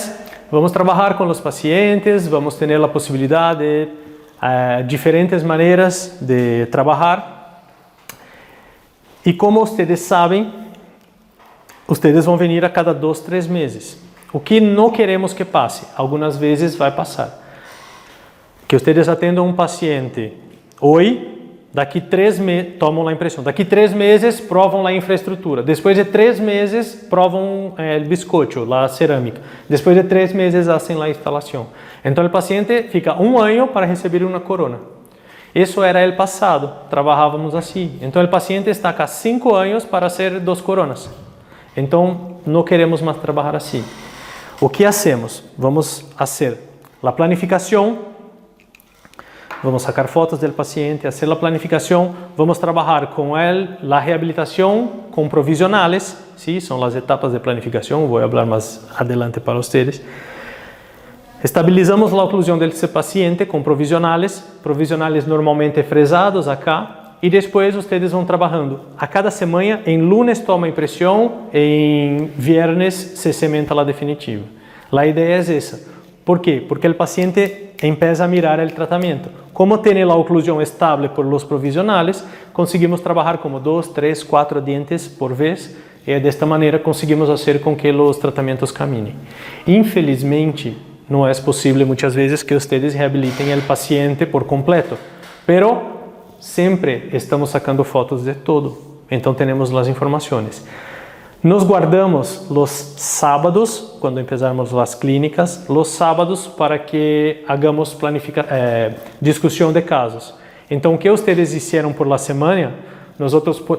vamos trabalhar com os pacientes, vamos ter a possibilidade de diferentes maneiras de trabalhar. E como vocês sabem, vocês vão vir a cada 2, 3 meses. O que não queremos que passe, algumas vezes vai passar. Que vocês atendam um paciente hoje, daqui 3 meses, tomam a impressão, daqui 3 meses provam a infraestrutura, depois de 3 meses provam o biscoito, a cerâmica, depois de 3 meses fazem a instalação. Então o paciente fica 1 ano para receber uma corona. Isso era o passado, trabalhávamos assim. Então o paciente está cá 5 anos para fazer 2 coronas. Então não queremos mais trabalhar assim. O que hacemos? Vamos fazer a planificação. Vamos sacar fotos do paciente, fazer a planificação, vamos trabalhar com ele, a reabilitação com provisionales, ¿sí? São as etapas de planificação, vou falar mais adelante para vocês. Estabilizamos a oclusão desse paciente com provisionales normalmente fresados acá, e depois vocês vão trabalhando. A cada semana, em lunes toma impressão, em viernes se cementa a definitiva. A ideia é essa. Por quê? Porque o paciente empieza a mirar o tratamento. Como tem a oclusão estável por los provisionales, conseguimos trabalhar como 2, 3, 4 dientes por vez, e desta maneira conseguimos fazer com que os tratamentos caminhem. Infelizmente, não é possível muitas vezes que vocês reabilitem o paciente por completo, pero sempre estamos sacando fotos de todo, então temos as informações. Nos guardamos os sábados, quando empezarmos as clínicas, os sábados para que hagamos discussão de casos. Então, o que vocês fizeram por la semana, nós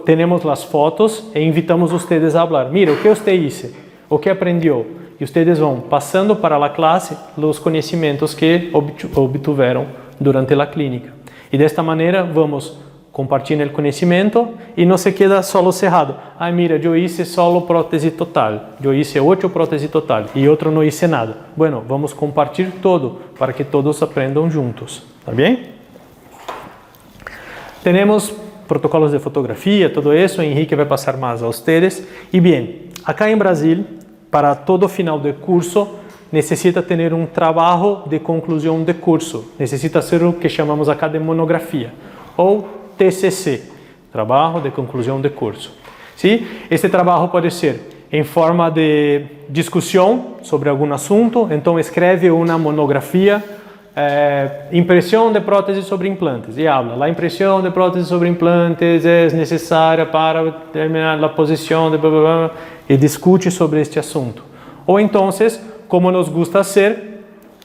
temos as fotos e invitamos vocês a falar. Mira, o que você fez? O que aprendeu? E vocês vão passando para a classe os conhecimentos que obtiveram durante a clínica. E desta maneira vamos compartilhar o conhecimento e não se queda só cerrado. Ah, mira, eu hice solo prótese total, eu hice 8 próteses total e outro não hice nada. Bueno, vamos compartilhar todo para que todos aprendam juntos, tá bem? Temos protocolos de fotografia, todo isso, Henrique vai passar mais a vocês. E bem, acá em Brasil, para todo final de curso, necessita ter um trabalho de conclusão de curso, necessita ser o que chamamos acá de monografia, ou TCC, trabalho de conclusão de curso. ¿Sí? Este trabalho pode ser em forma de discussão sobre algum assunto, então escreve uma monografia impresión de prótesis sobre implantes y habla, la impresión de prótesis sobre implantes es necesaria para determinar la posición de bla, bla, bla, y discute sobre este asunto. O entonces, como nos gusta hacer,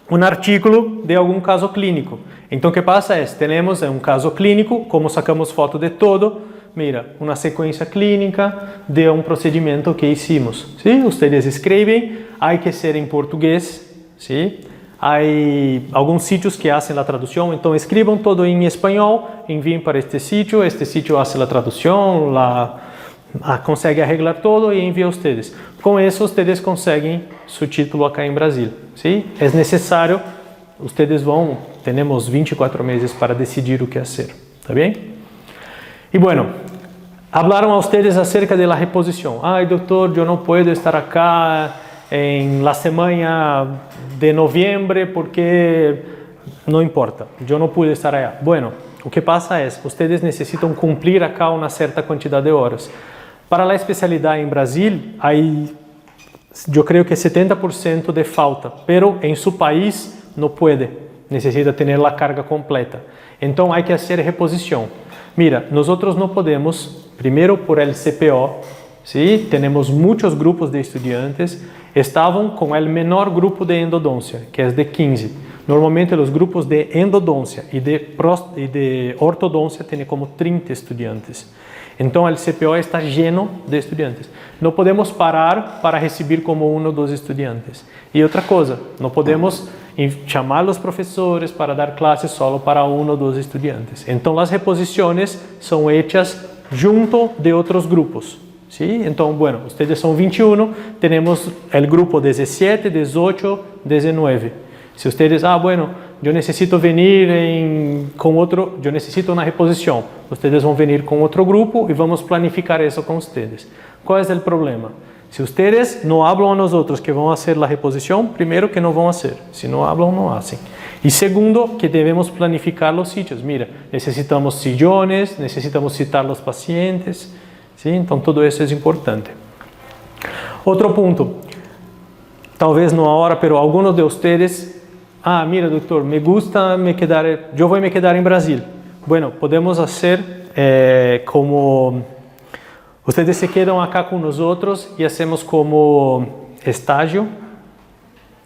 un artículo de algún caso clínico. Então, o que passa é, temos um caso clínico, como sacamos foto de todo, mira, uma sequência clínica de um procedimento que hicimos. ¿Sí? Ustedes escrevem, há que ser em português, ¿sí? Há alguns sítios que fazem a tradução, então escrevam todo em espanhol, enviem para este sítio faz a tradução, consegue arreglar todo e envia a vocês. Com isso, vocês conseguem seu título acá em Brasil. ¿Sí? É necessário, vocês temos 24 meses para decidir o que fazer. ¿Está bem? E bueno, hablaram a vocês acerca da reposição. Ai, doutor, eu não posso estar acá em la semana de novembro porque não importa, eu não pude estar allá. Bueno, o que passa é, vocês necessitam cumprir acá uma certa quantidade de horas. Para a especialidade em Brasil, eu creio que 70% de falta, pero em seu país não pode, necessita ter a carga completa. Então, há que fazer reposição. Mira, nós não podemos, primeiro por el CPO, ¿sí? Temos muitos grupos de estudiantes, estavam com o menor grupo de endodôncia, que é de 15. Normalmente, os grupos de endodôncia e de ortodôncia têm como 30 estudiantes. Então, o CPO está lleno de estudiantes. Não podemos parar para receber como um ou dois estudiantes. E outra coisa, não podemos chamar os professores para dar classes só para um ou dois estudiantes. Então, as reposições são hechas junto de outros grupos. ¿Sí? Então, bueno, vocês são 21, temos o grupo 17, 18, 19. Se vocês, bueno, eu necessito vir com outro, eu necessito uma reposição, vocês vão vir com outro grupo e vamos planificar isso com vocês. Qual é o problema? Se vocês não falam a nós outros que vão fazer a reposição, primeiro que não vão fazer, se não falam, não fazem. E segundo, que devemos planificar os sítios. Mira, necessitamos sillones, necessitamos citar os pacientes. ¿Sí? Então, tudo isso é importante. Outro ponto, talvez não agora, mas alguns de vocês, mira, doutor, me gusta me quedar, eu vou me quedar em Brasil. Bueno, podemos fazer como, vocês se quedam acá com nós outros e hacemos como estágio,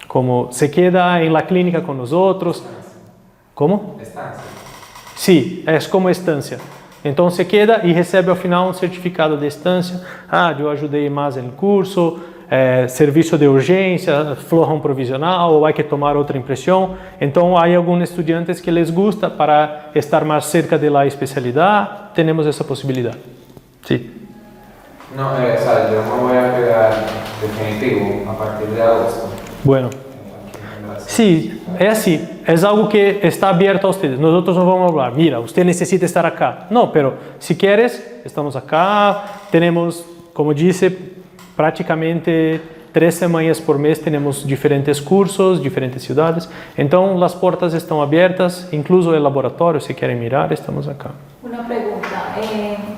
como se queda em la clínica com nós outros. Como? Estancia. Sim, é como estância. Então, se queda e recebe ao final um certificado de estância. Eu ajudei mais no curso, serviço de urgência, florão provisional, ou há que tomar outra impressão. Então, há alguns estudantes que les gusta para estar mais cerca da especialidade. Temos essa possibilidade. Sim. Não, eu me vou quedar definitivo a partir de agosto. Bueno. Sim, é assim, é algo que está aberto a vocês. Nós não vamos falar, mira, você necessita estar acá. Não, pero se queres, estamos acá. Temos, como disse, praticamente 3 semanas por mês temos diferentes cursos, diferentes cidades. Então, as portas estão abertas, incluso o laboratório, se querem mirar, estamos acá. Una pregunta,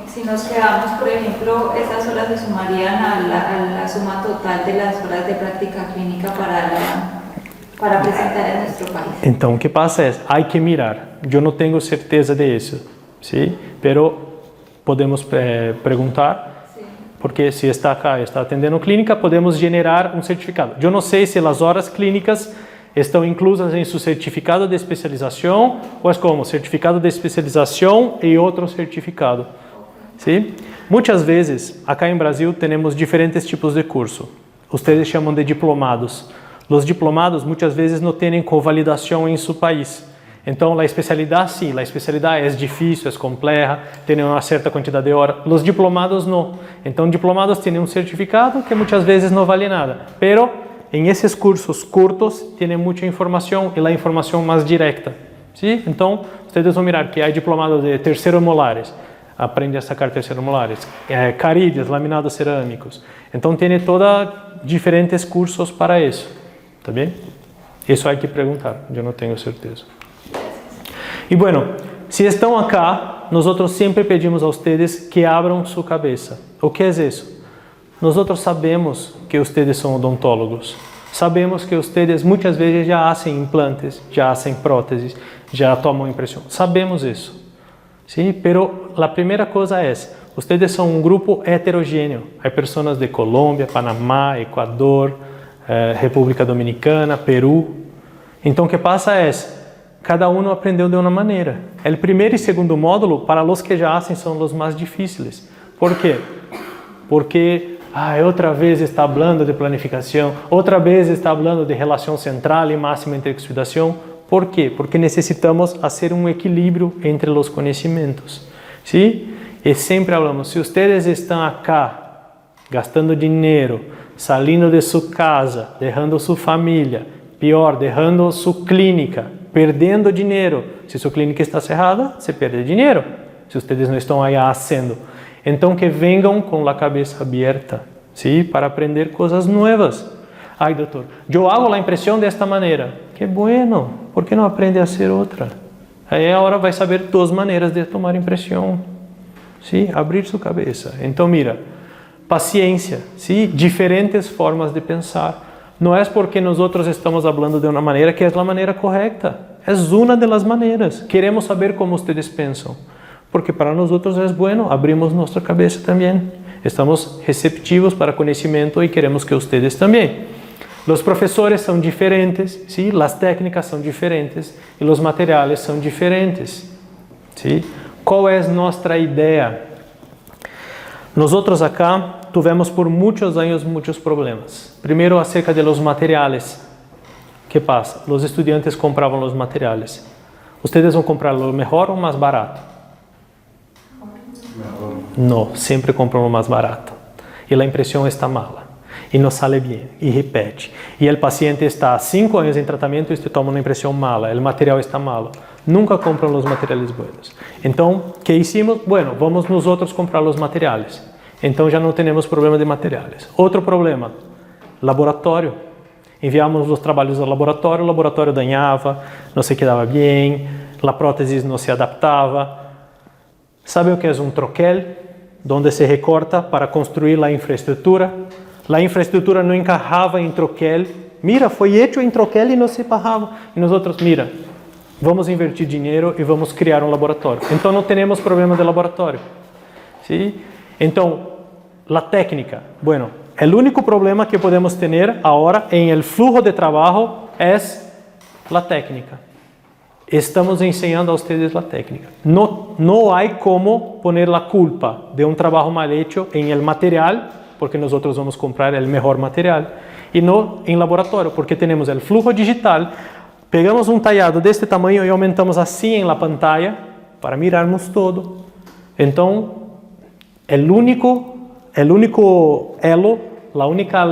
si nos quedamos, por ejemplo, esas horas se sumarían a la suma total de las horas de práctica clínica para presentar en nuestro país. Então, o que passa é, há que mirar. Eu não tenho certeza disso, sim? Pero podemos perguntar, sim. Porque se está acá, está atendendo clínica, podemos generar um certificado. Eu não sei se as horas clínicas estão inclusas em seu certificado de especialização ou é como certificado de especialização e outro certificado. Sim? Muitas vezes, acá em Brasil, temos diferentes tipos de curso. Vocês chamam de diplomados. Os diplomados muitas vezes não têm convalidação em seu país. Então, a especialidade, sim, a especialidade é difícil, é complexa, tem uma certa quantidade de horas. Os diplomados, não. Então, diplomados têm um certificado que muitas vezes não vale nada. Pero, em esses cursos curtos, tem muita informação e a informação mais direta. Sim? Então, vocês vão mirar que há diplomados de terceiro molares, aprende a sacar terceiro molares, carídeos, laminados cerâmicos. Então, tem diferentes cursos para isso. Tá bem? Isso há que perguntar, eu não tenho certeza. E bueno, se estão acá, nós sempre pedimos a vocês que abram sua cabeça. O que é isso? Nós sabemos que vocês são odontólogos. Sabemos que ustedes muchas veces ya hacen implantes, ya hacen prótesis, ya toman impresión. Sabemos eso. ¿Sí? Pero la primera cosa es, ustedes son un grupo heterogéneo. Hay personas de Colombia, Panamá, Ecuador, República Dominicana, Perú. Então, o que passa é, cada um aprendeu de uma maneira. O primeiro e segundo módulo, para os que já hacen, são os mais difíceis. ¿Por quê? Porque outra vez está falando de planificação, outra vez está falando de relação central e máxima entre exudação. ¿Por quê? Porque necessitamos fazer um equilíbrio entre os conhecimentos. ¿Sí? E sempre falamos, se vocês estão acá, gastando dinheiro, saindo de sua casa, deixando sua família, pior, deixando sua clínica, perdendo dinheiro. Se sua clínica está cerrada, você perde dinheiro. Se vocês não estão aí fazendo. Então, que venham com a cabeça aberta, ¿sí? Para aprender coisas novas. Ai, doutor, eu hago a impressão desta maneira. Que bueno, por que não aprende a ser outra? Aí agora vai saber duas maneiras de tomar impressão. ¿Sí? Abrir sua cabeça. Então, mira, paciência, ¿sí? Diferentes formas de pensar. Não é porque nós estamos falando de uma maneira que é a maneira correta. É uma das maneiras. Queremos saber como vocês pensam. Porque para nós é bueno, abrimos nossa cabeça também. Estamos receptivos para conhecimento e queremos que vocês também. Os professores são diferentes, ¿sí? As técnicas são diferentes e os materiais são diferentes. ¿Sí? Qual é nossa ideia? Nós acá tivemos por muitos anos muitos problemas. Primeiro, acerca de los materiais. ¿Qué pasa? Los estudiantes compravam los materiais. ¿Ustedes vão comprar lo melhor ou mais barato? Não, sempre compram o mais barato. E a impressão está mala. E não sale bem. E repete. E o paciente está há 5 anos em tratamento e você toma uma impressão mala. O material está malo. Nunca compram os materiais buenos. Então, o que hicimos? Bueno, vamos nós comprar os materiais. Então, já não temos problema de materiais. Outro problema, laboratório. Enviamos os trabalhos ao laboratório, o laboratório danhava, não se quedava bem, a prótese não se adaptava. Sabe o que é um troquel? Onde se recorta para construir a infraestrutura. A infraestrutura não encaixava em troquel. Mira, foi hecho em troquel e não se pagava. E nós mira, vamos invertir dinheiro e vamos criar um laboratório. Então não temos problema de laboratório. ¿Sí? Então, a técnica. Bueno, o único problema que podemos ter agora em el flujo de trabalho é a técnica. Estamos ensinando a vocês a técnica. Não há como poner a culpa de um trabalho mal hecho em el material, porque nós vamos comprar o melhor material, e não em laboratório, porque temos o flujo digital. Pegamos um tallado deste tamanho e aumentamos assim em la pantalla para mirarmos todo. Então, o único elo, a única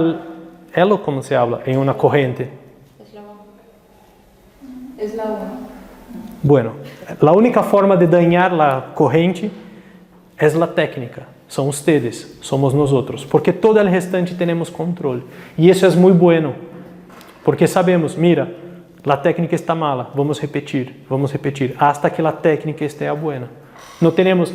elo, como se habla, em uma corrente. Eslabón. Bueno, a única forma de dañar a corrente é a técnica. São vocês, somos nós, porque todo o restante temos controle. E isso é muito bueno, porque sabemos, mira, a técnica está mala, vamos repetir, hasta que a técnica esteja buena. Não temos,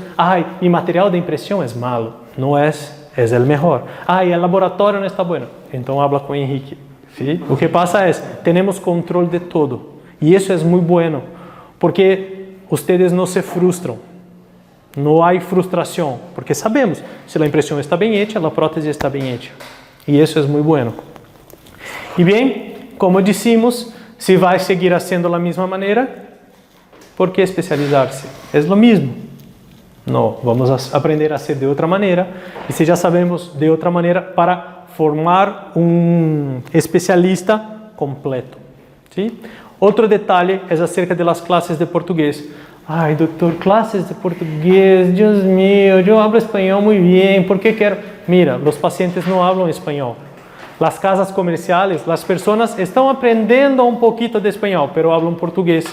mi material de impressão é malo, não é o melhor. O laboratório não está bueno, então habla com Henrique. ¿Sí? O que passa é, temos controle de todo, e isso é muito bueno, porque vocês não se frustram. Não há frustração, porque sabemos, se a impressão está bem hecha, a prótese está bem hecha. E isso é muito bueno. E bem, como dissemos, se vai seguir sendo da mesma maneira, por que especializar-se? É o mesmo. Não, vamos aprender a ser de outra maneira. E se já sabemos de outra maneira, para formar um especialista completo. ¿Sí? Outro detalhe é acerca das classes de português. Ai, doutor, classes de português, Deus mío, eu hablo espanhol muito bem, ¿por que quero? Mira, os pacientes não hablam espanhol. Las casas comerciales, las personas están aprendiendo un poquito de español, pero hablan portugués.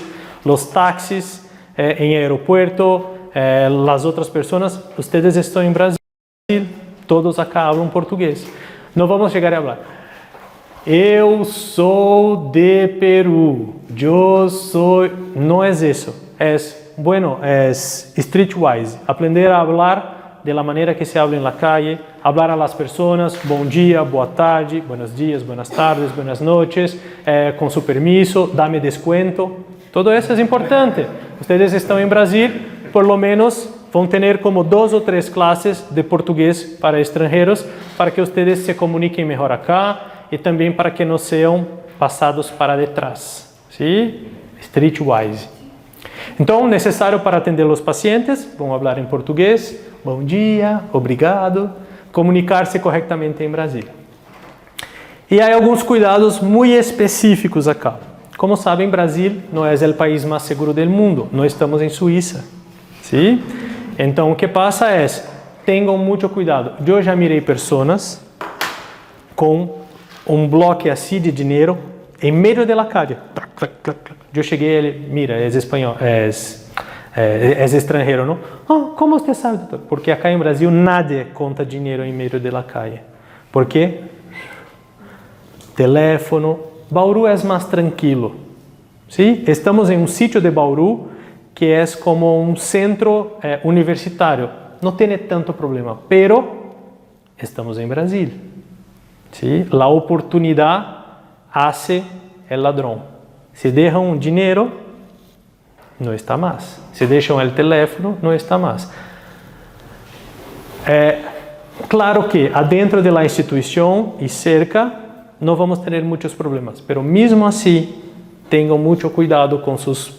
Los taxis en aeropuerto, las otras personas, ustedes están en Brasil, todos acá hablan portugués. No vamos a llegar a hablar. Eu sou de Perú, yo soy... No es eso, es, bueno, es streetwise, aprender a hablar de la manera que se habla en la calle, hablar a las personas, bom dia, boa tarde, buenos días, buenas tardes, buenas noches, con su permiso, dame descuento. Todo eso es importante. Ustedes están en Brasil, por lo menos vão ter como 2 ou 3 classes de português para estrangeiros, para que ustedes se comuniquem melhor acá e também para que não sejam passados para detrás. ¿Sí? Streetwise. Então, necessário para atender os pacientes, vamos falar em português, bom dia, obrigado, comunicar-se corretamente em Brasil. E há alguns cuidados muito específicos acá. Como sabem, Brasil não é o país mais seguro do mundo, não estamos em Suíça. ¿Sí? Então, o que passa é, tenham muito cuidado. Eu já mirei pessoas com um bloco assim de dinheiro em meio da calle. Eu cheguei e ele, mira, é espanhol, é estrangeiro, não? Oh, como você sabe, doutor? Porque acá em Brasil nadie conta dinheiro em meio da calle. Por quê? Teléfono. Bauru é mais tranquilo. ¿Sí? Estamos em um sítio de Bauru que é como um centro universitário. Não tem tanto problema, pero estamos em Brasil. ¿Sí? A oportunidade hace el ladrão. Se deixam dinheiro, não está mais. Se deixam o teléfono, não está mais. Claro que adentro da instituição e cerca não vamos ter muitos problemas, mas mesmo assim, tenham muito cuidado com seus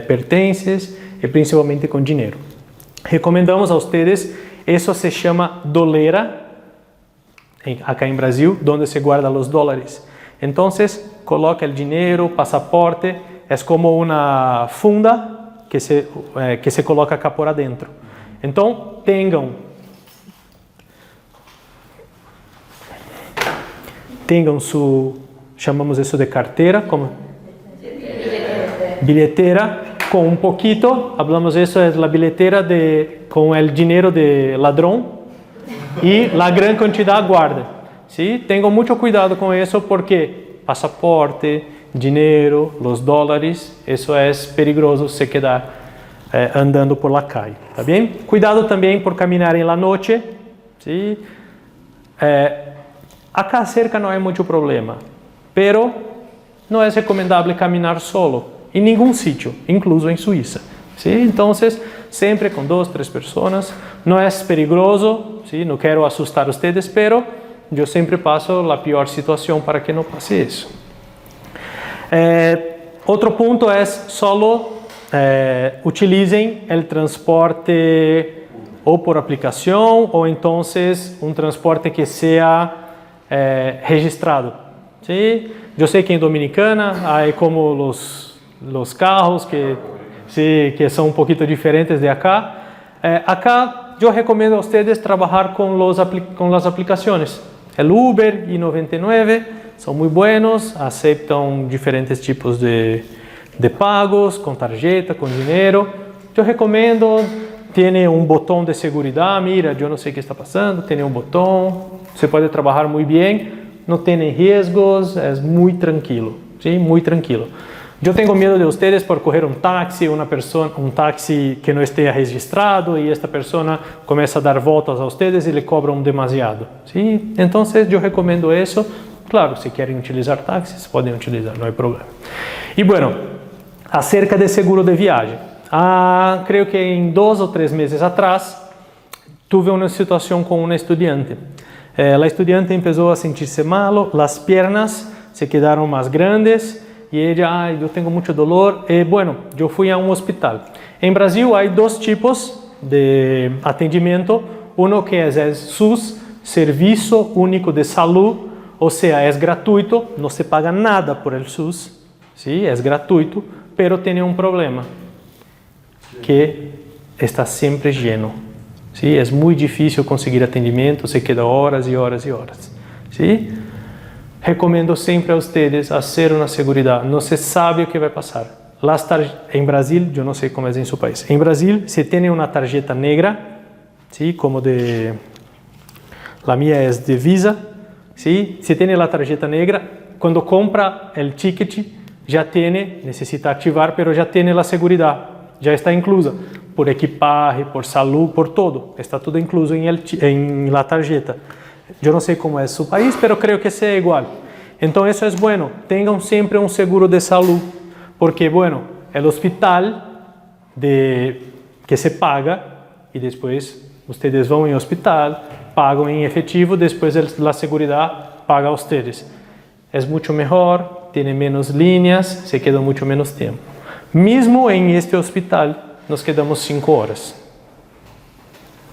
pertences e principalmente com dinheiro. Recomendamos a vocês, isso se chama dolera, acá em Brasil, onde se guarda os dólares. Então, coloca o dinheiro, passaporte, é como uma funda que se coloca cá por adentro. Então, tenham chamamos isso de carteira, como bilheteira, com um pouquinho, falamos isso é a bilheteira com o dinheiro de ladrão e a grande quantidade guarda. ¿Sí? Tenham muito cuidado com isso porque passaporte, dinheiro, os dólares, isso é perigoso se quedar andando por la calle, tá bem? Cuidado também por caminhar em la noche, ¿sí? Acá cerca não é muito problema, pero não é recomendável caminhar solo em nenhum sítio, incluso em Suíça. ¿Sí? Então, sempre com 2, 3 pessoas, não é perigoso, ¿sí? Não quero assustar vocês, pero eu sempre passo a pior situação para que não passe isso. Outro ponto é solo utilizem o transporte ou por aplicação ou então um transporte que seja registrado. ¿Sí? Eu sei que em Dominicana há como os carros que são um pouquinho diferentes de acá. Acá eu recomendo a vocês trabalhar com as aplicações. El Uber e 99 são muito buenos, aceitam diferentes tipos de pagos, com tarjeta, com dinheiro. Eu recomendo, tem um botão de segurança, mira, eu não sei o que está passando, tem um botão, você pode trabalhar muito bem, não tem riscos, é muito tranquilo, sim, muito tranquilo. Eu tenho medo de vocês por correr um táxi que não esteja registrado e esta pessoa começa a dar voltas a vocês e lhe cobram demasiado. ¿Sí? Então, eu recomendo isso. Claro, se querem utilizar táxis, podem utilizar, não há problema. E, bueno, acerca de seguro de viagem. Creio que em 2 ou 3 meses atrás, tive uma situação com uma estudante. A estudante começou a sentir-se mal, as pernas se quedaram mais grandes, e ela, eu tenho muito dolor. E, bueno, eu fui a um hospital. Em Brasil, há 2 tipos de atendimento. Um que é o SUS, Serviço Único de Saúde, ou seja, é gratuito, não se paga nada por el SUS, ¿sí? É gratuito, pero tem um problema, que está sempre lleno. ¿Sí? É muito difícil conseguir atendimento, se queda horas e horas e horas. ¿Sí? Recomendo sempre a vocês fazer uma seguridade, não se sabe o que vai passar. Em Brasil, eu não sei como é em seu país, em Brasil, se tem uma tarjeta negra, ¿sí? Como a minha é de Visa, ¿sí? Se tem a tarjeta negra, quando compra o ticket, já tem, necessita ativar, mas já tem a seguridade, já está inclusa. por equipaje, por salud, por todo. Está todo incluso en la tarjeta. Yo no sé cómo es su país, pero creo que sea igual. Entonces eso es bueno. Tengan siempre un seguro de salud, porque bueno, el hospital que se paga y después ustedes van al hospital, pagan en efectivo, después la seguridad paga a ustedes. Es mucho mejor, tiene menos líneas, se queda mucho menos tiempo. Mismo en este hospital, nos quedamos 5 horas,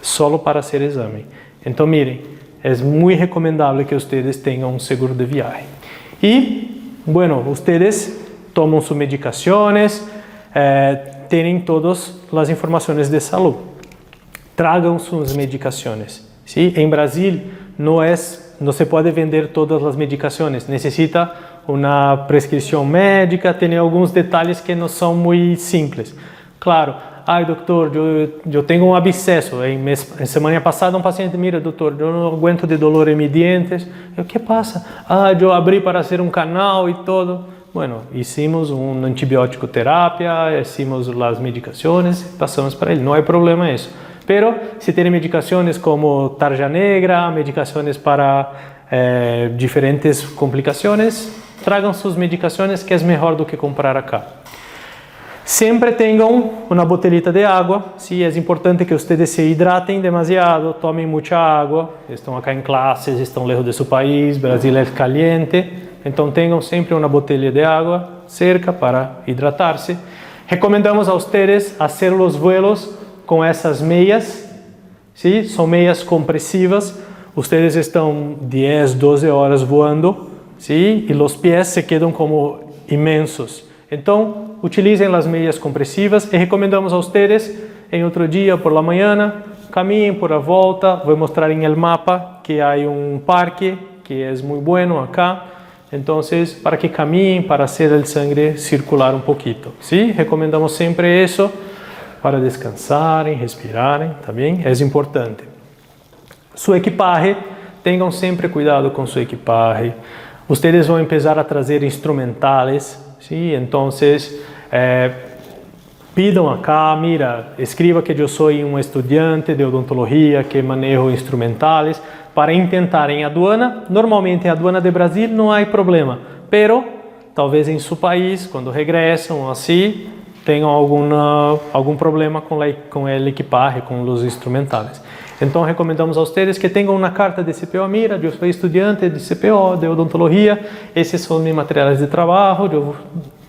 solo para hacer examen. Entonces, miren, es muy recomendable que ustedes tengan un seguro de viaje. Y, bueno, ustedes toman sus medicaciones, tienen todas las informaciones de salud. Tragam sus medicaciones. ¿Sí? En Brasil no se puede vender todas las medicaciones, necesita una prescripción médica, tiene algunos detalles que no son muy simples. Claro, ay doctor, yo tengo un absceso. En semana pasada un paciente, mira doctor, yo no aguento de dolor en mis dientes. ¿Qué pasa? Yo abrí para hacer un canal y todo. Bueno, hicimos una antibiótico terapia, hicimos las medicaciones, pasamos para él, no hay problema eso. Pero si tiene medicaciones como tarja negra, medicaciones para diferentes complicaciones, tragam sus medicaciones, que es mejor do que comprar acá. Siempre tengan una botellita de agua, ¿sí? Es importante que ustedes se hidraten demasiado, tomen mucha agua, están acá en clases, están lejos de su país, Brasil es caliente, entonces tengan siempre una botella de agua cerca para hidratarse. Recomendamos a ustedes hacer los vuelos con esas medias, ¿sí? Son medias compresivas, ustedes están 10, 12 horas voando, ¿sí? Y los pies se quedan como inmensos. Entonces, utilicen las medias compresivas y recomendamos a ustedes en otro día por la mañana, caminen por la volta, voy a mostrar en el mapa que hay un parque que es muy bueno acá, entonces para que caminen, para hacer el sangre circular un poquito, ¿sí? Recomendamos siempre eso para descansar, respirar, también es importante. Su equipaje, tengan siempre cuidado con su equipaje, ustedes van a empezar a traer instrumentales, ¿sí? Entonces, pidan acá, mira, escriba que yo soy un estudiante de odontología que manejo instrumentales para intentar en aduana. Normalmente en aduana de Brasil no hay problema, pero talvez en su país, cuando regresan o así, tengan algún problema con el equipaje, con los instrumentales. Entonces recomendamos a ustedes que tengan una carta de CPO, mira, yo soy estudiante de CPO, de odontología, esses son mis materiales de trabajo,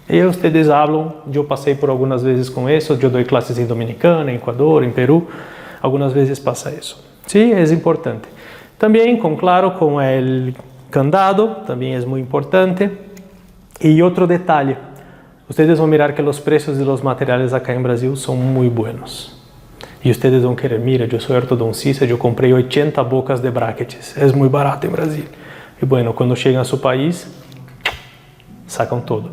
y ustedes hablan, yo pasé por algunas veces con eso, yo doy clases en Dominicana, en Ecuador, en Perú, algunas veces pasa eso. Sí, es importante. También, con el candado, también es muy importante. Y otro detalle, ustedes van a mirar que los precios de los materiales acá en Brasil son muy buenos. Y ustedes van a querer, mira, yo soy ortodoncista, yo compré 80 bocas de brackets, es muy barato en Brasil. Y bueno, cuando llegan a su país, sacan todo.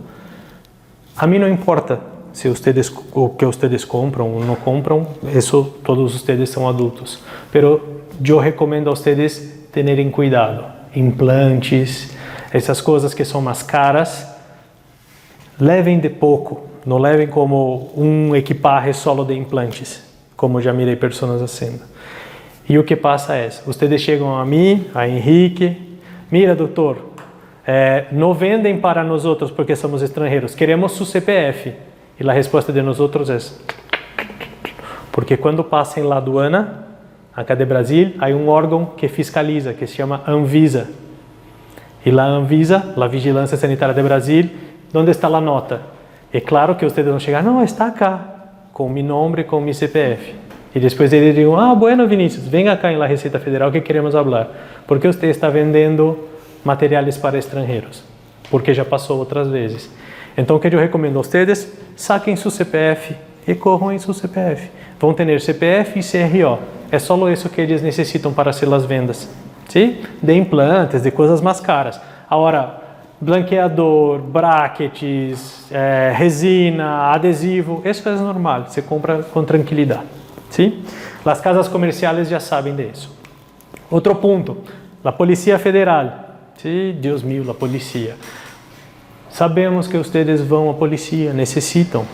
A mí no importa si ustedes, o que ustedes compran o no compran, eso todos ustedes son adultos. Pero yo recomiendo a ustedes tenerem cuidado. Implantes, essas coisas que são mais caras, levem de pouco, não levem como um equipaje solo de implantes, como já mirei pessoas fazendo. E o que passa é, vocês chegam a mim, a Henrique, mira doutor, não vendem para nós outros porque somos estrangeiros, queremos seu CPF. E a resposta de nós outros é, porque quando passam na aduana, acá de Brasil, há um órgão que fiscaliza, que se chama Anvisa. E a Anvisa, a Vigilância Sanitária de Brasil, onde está a nota? É claro que vocês vão chegar, não, está acá, com meu nome e com meu CPF. E depois eles digam, bueno, Vinícius, venha cá na Receita Federal que queremos falar. Por que você está vendendo materiais para estrangeiros? Porque já passou outras vezes. Então, o que eu recomendo a vocês, saquem seu CPF e corram em seu CPF. Vão ter CPF e CRO. É só isso que eles necessitam para fazer as vendas. ¿Sí? De implantes, de coisas mais caras. Agora, blanqueador, brackets, resina, adesivo, isso é normal, se compra com tranquilidade. ¿Sí? As casas comerciais já sabem disso. Outro ponto, a Polícia Federal. ¿Sí? Deus mío, a polícia. Sabemos que vocês vão à polícia, necessitam.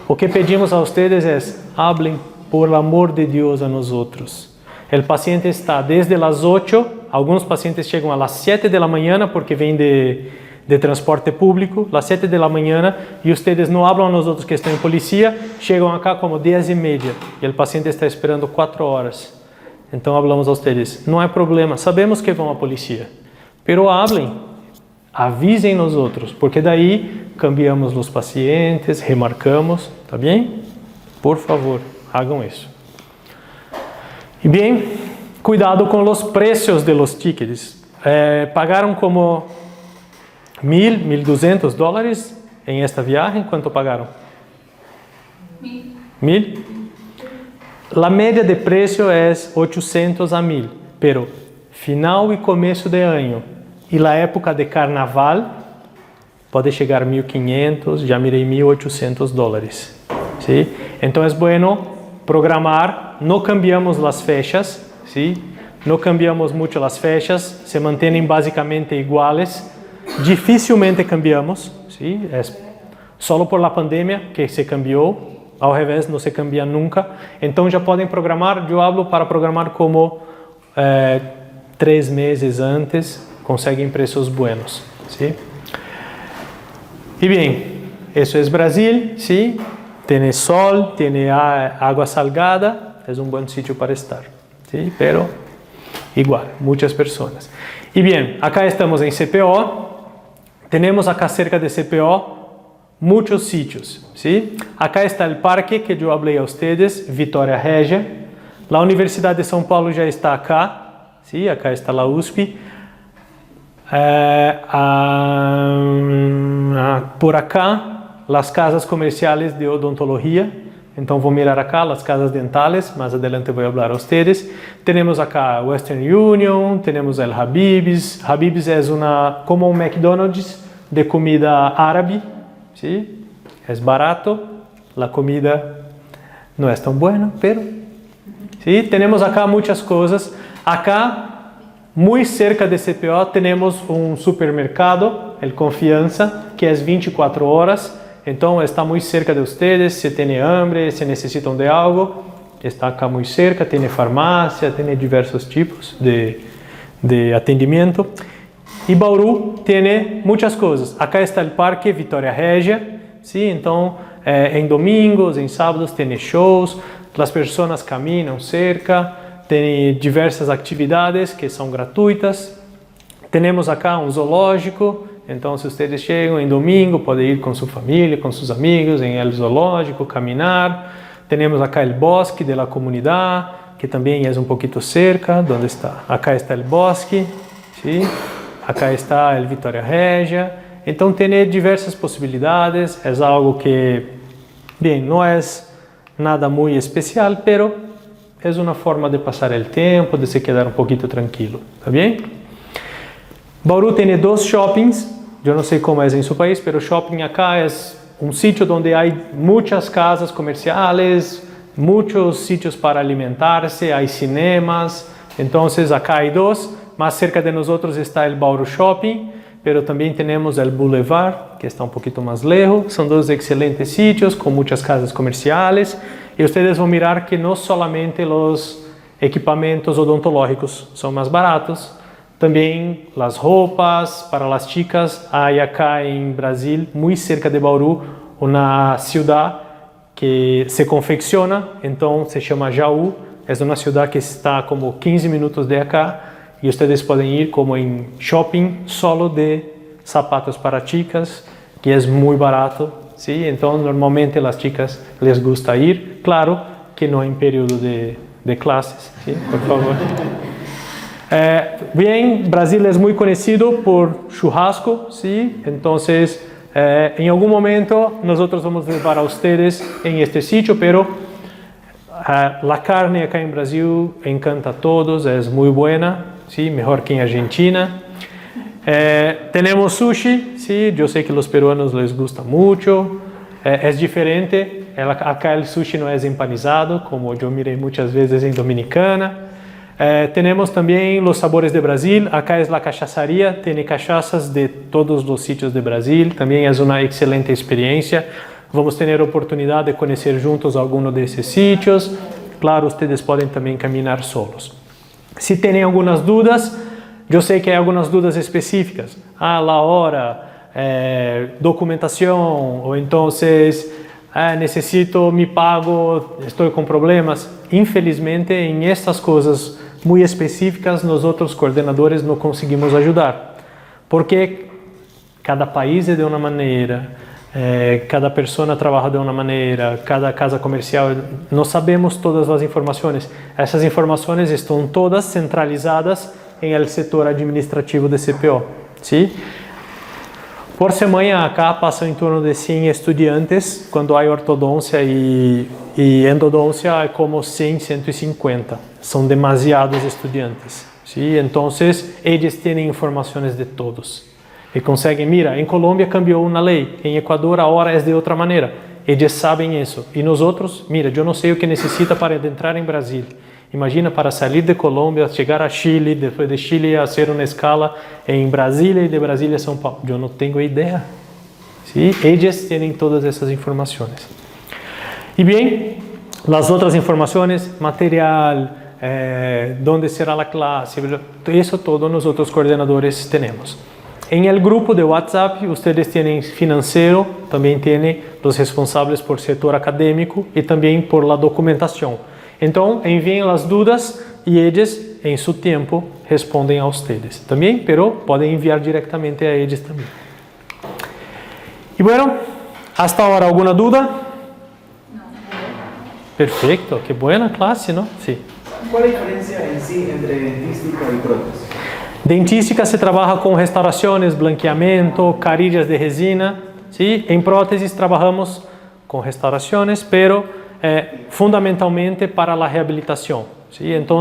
O que pedimos a vocês é, hablem por amor de Dios, a nosotros. El paciente está desde las 8, algunos pacientes llegan a las 7 de la mañana porque vienen de transporte público, las 7 de la mañana, y ustedes no hablan a nosotros que están en policía, llegan acá como 10:30 y el paciente está esperando 4 horas. Então hablamos a ustedes, não há problema, sabemos que vão a policía, pero hablem, avisem nós outros, porque daí cambiamos os pacientes, remarcamos, tá bem? Por favor, hagam isso. E bem, cuidado com os preços de los tickets. Pagaram como $1,200 em esta viagem. Quanto pagaram? 1.000. La média de preço é 800 a 1.000, pero final e começo de ano e la época de carnaval pode chegar a 1.500, já mirei $1.800. ¿Sí? Então é bueno programar, não cambiamos as fechas, ¿sí? Não cambiamos muito as fechas, se mantêm basicamente iguais, dificilmente cambiamos, ¿sí? É só por la pandemia que se cambiou. Ao revés, não se cambia nunca. Então já podem programar, eu hablo para programar como 3 meses antes, conseguem preços buenos. ¿Sí? E bem, isso é Brasil, ¿sí? Tem sol, tem água salgada, é bom sítio para estar. ¿Sí? Pero igual, muitas pessoas. E bem, acá estamos em CPO, temos acá cerca de CPO muchos sitios, ¿sí? Acá está el parque que yo hablé a ustedes, Vitória Regia. La Universidad de São Paulo ya está acá, ¿sí? Acá está la USP. Por acá, las casas comerciales de odontología. Então vou mirar acá, las casas dentales, más adelante voy a hablar a ustedes. Tenemos acá Western Union, tenemos el Habib's. Habib's es como un McDonald's de comida árabe. ¿Sí? Es barato, la comida no es tan buena, pero ¿sí? Tenemos acá muchas cosas. Acá, muy cerca de CPO, tenemos un supermercado, el Confianza, que es 24 horas. Entonces está muy cerca de ustedes, si tienen hambre, si necesitan de algo, está acá muy cerca, tiene farmacia, tiene diversos tipos de atendimiento. E Bauru tem muitas coisas. Acá está o Parque Vitória Regia, ¿sí? Então, em domingos, em sábados, tem shows, as pessoas caminham cerca, tem diversas atividades que são gratuitas. Temos acá um zoológico, então se vocês chegam em domingo, podem ir com sua família, com seus amigos, em el zoológico, caminhar. Temos acá o bosque da comunidade, que também é um pouquinho cerca, onde está. Acá está o bosque, ¿sí? Acá está el Vitória Regia. Então tem diversas possibilidades. É algo que, bem, não é nada muito especial, pero é uma forma de passar o tempo, de se quedar um pouquinho tranquilo, tá bem? Bauru tem 2 shoppings. Eu não sei como é em seu país, pero shopping acá é um sítio onde há muitas casas comerciais, muitos sítios para alimentar-se, há cinemas. Então acá há 2. Mais cerca de nós está o Bauru Shopping, pero também temos o Boulevard, que está um pouquinho mais lejos. São 2 excelentes sítios com muitas casas comerciais. E vocês vão mirar que não somente os equipamentos odontológicos são mais baratos, também as roupas para as chicas. Há acá em Brasil, muito cerca de Bauru, uma cidade que se confecciona, então se chama Jaú. É uma cidade que está como 15 minutos de acá. E vocês podem ir como em shopping solo de sapatos para chicas, que é muito barato, ¿sí? Então normalmente as chicas les gusta ir, claro que não em período de classes, ¿sí? Por favor. Bem, Brasil é muito conhecido por churrasco, ¿sí? Então em algum momento nós vamos levar a vocês em este sítio, pero a carne acá em Brasil encanta a todos, é muito boa. Sí, mejor que en Argentina. Tenemos sushi, sí, yo sé que los peruanos les gusta mucho. Es diferente, acá el sushi no es empanizado, como yo miré muchas veces en Dominicana. Tenemos también los sabores de Brasil, acá es la cachaçaria, tiene cachazas de todos los sitios de Brasil, también es una excelente experiencia. Vamos ter a oportunidade de conhecer juntos algunos de esses sítios. claro, ustedes podem também caminhar solos. Se têm algumas dúvidas, eu sei que há algumas dúvidas específicas. A hora, documentação, ou então necessito, me pago, estou com problemas. Infelizmente, em estas coisas muito específicas, nós outros coordenadores não conseguimos ajudar, porque cada país é de uma maneira, cada pessoa trabalha de uma maneira, cada casa comercial, não sabemos todas as informações. Essas informações estão todas centralizadas em el setor administrativo de CPO. ¿Sí? Por semana acá passam em torno de 100 estudiantes, quando há ortodôncia e endodôncia é como 100, 150. São demasiados estudiantes. ¿Sí? Então, eles têm informações de todos. E conseguem, mira, em Colômbia cambiou uma lei, em Equador a hora é de outra maneira. Eles sabem isso. E nós outros, mira, eu não sei o que necessita para entrar em Brasil. Imagina para sair de Colômbia, chegar a Chile, depois de Chile fazer uma escala em Brasília e de Brasília a São Paulo. Eu não tenho ideia. ¿Sí? Eles têm todas essas informações. E bem, as outras informações, material, onde será a classe, isso todo nós outros coordenadores temos. Em el grupo de WhatsApp, vocês têm financeiro, também têm os responsáveis por setor acadêmico e também por la documentação. Então, enviem as dúvidas e eles, em seu tempo, respondem a vocês. Também, pero podem enviar diretamente a eles também. E bueno, hasta agora, alguma dúvida? No. Perfeito, que boa classe, não? Sim. Qual a diferença em si entre dentística e prótese? Dentística se trabalha com restaurações, blanqueamento, carillas de resina. ¿Sí? Em próteses trabalhamos com restaurações, pero fundamentalmente para a reabilitação. ¿Sí? Então,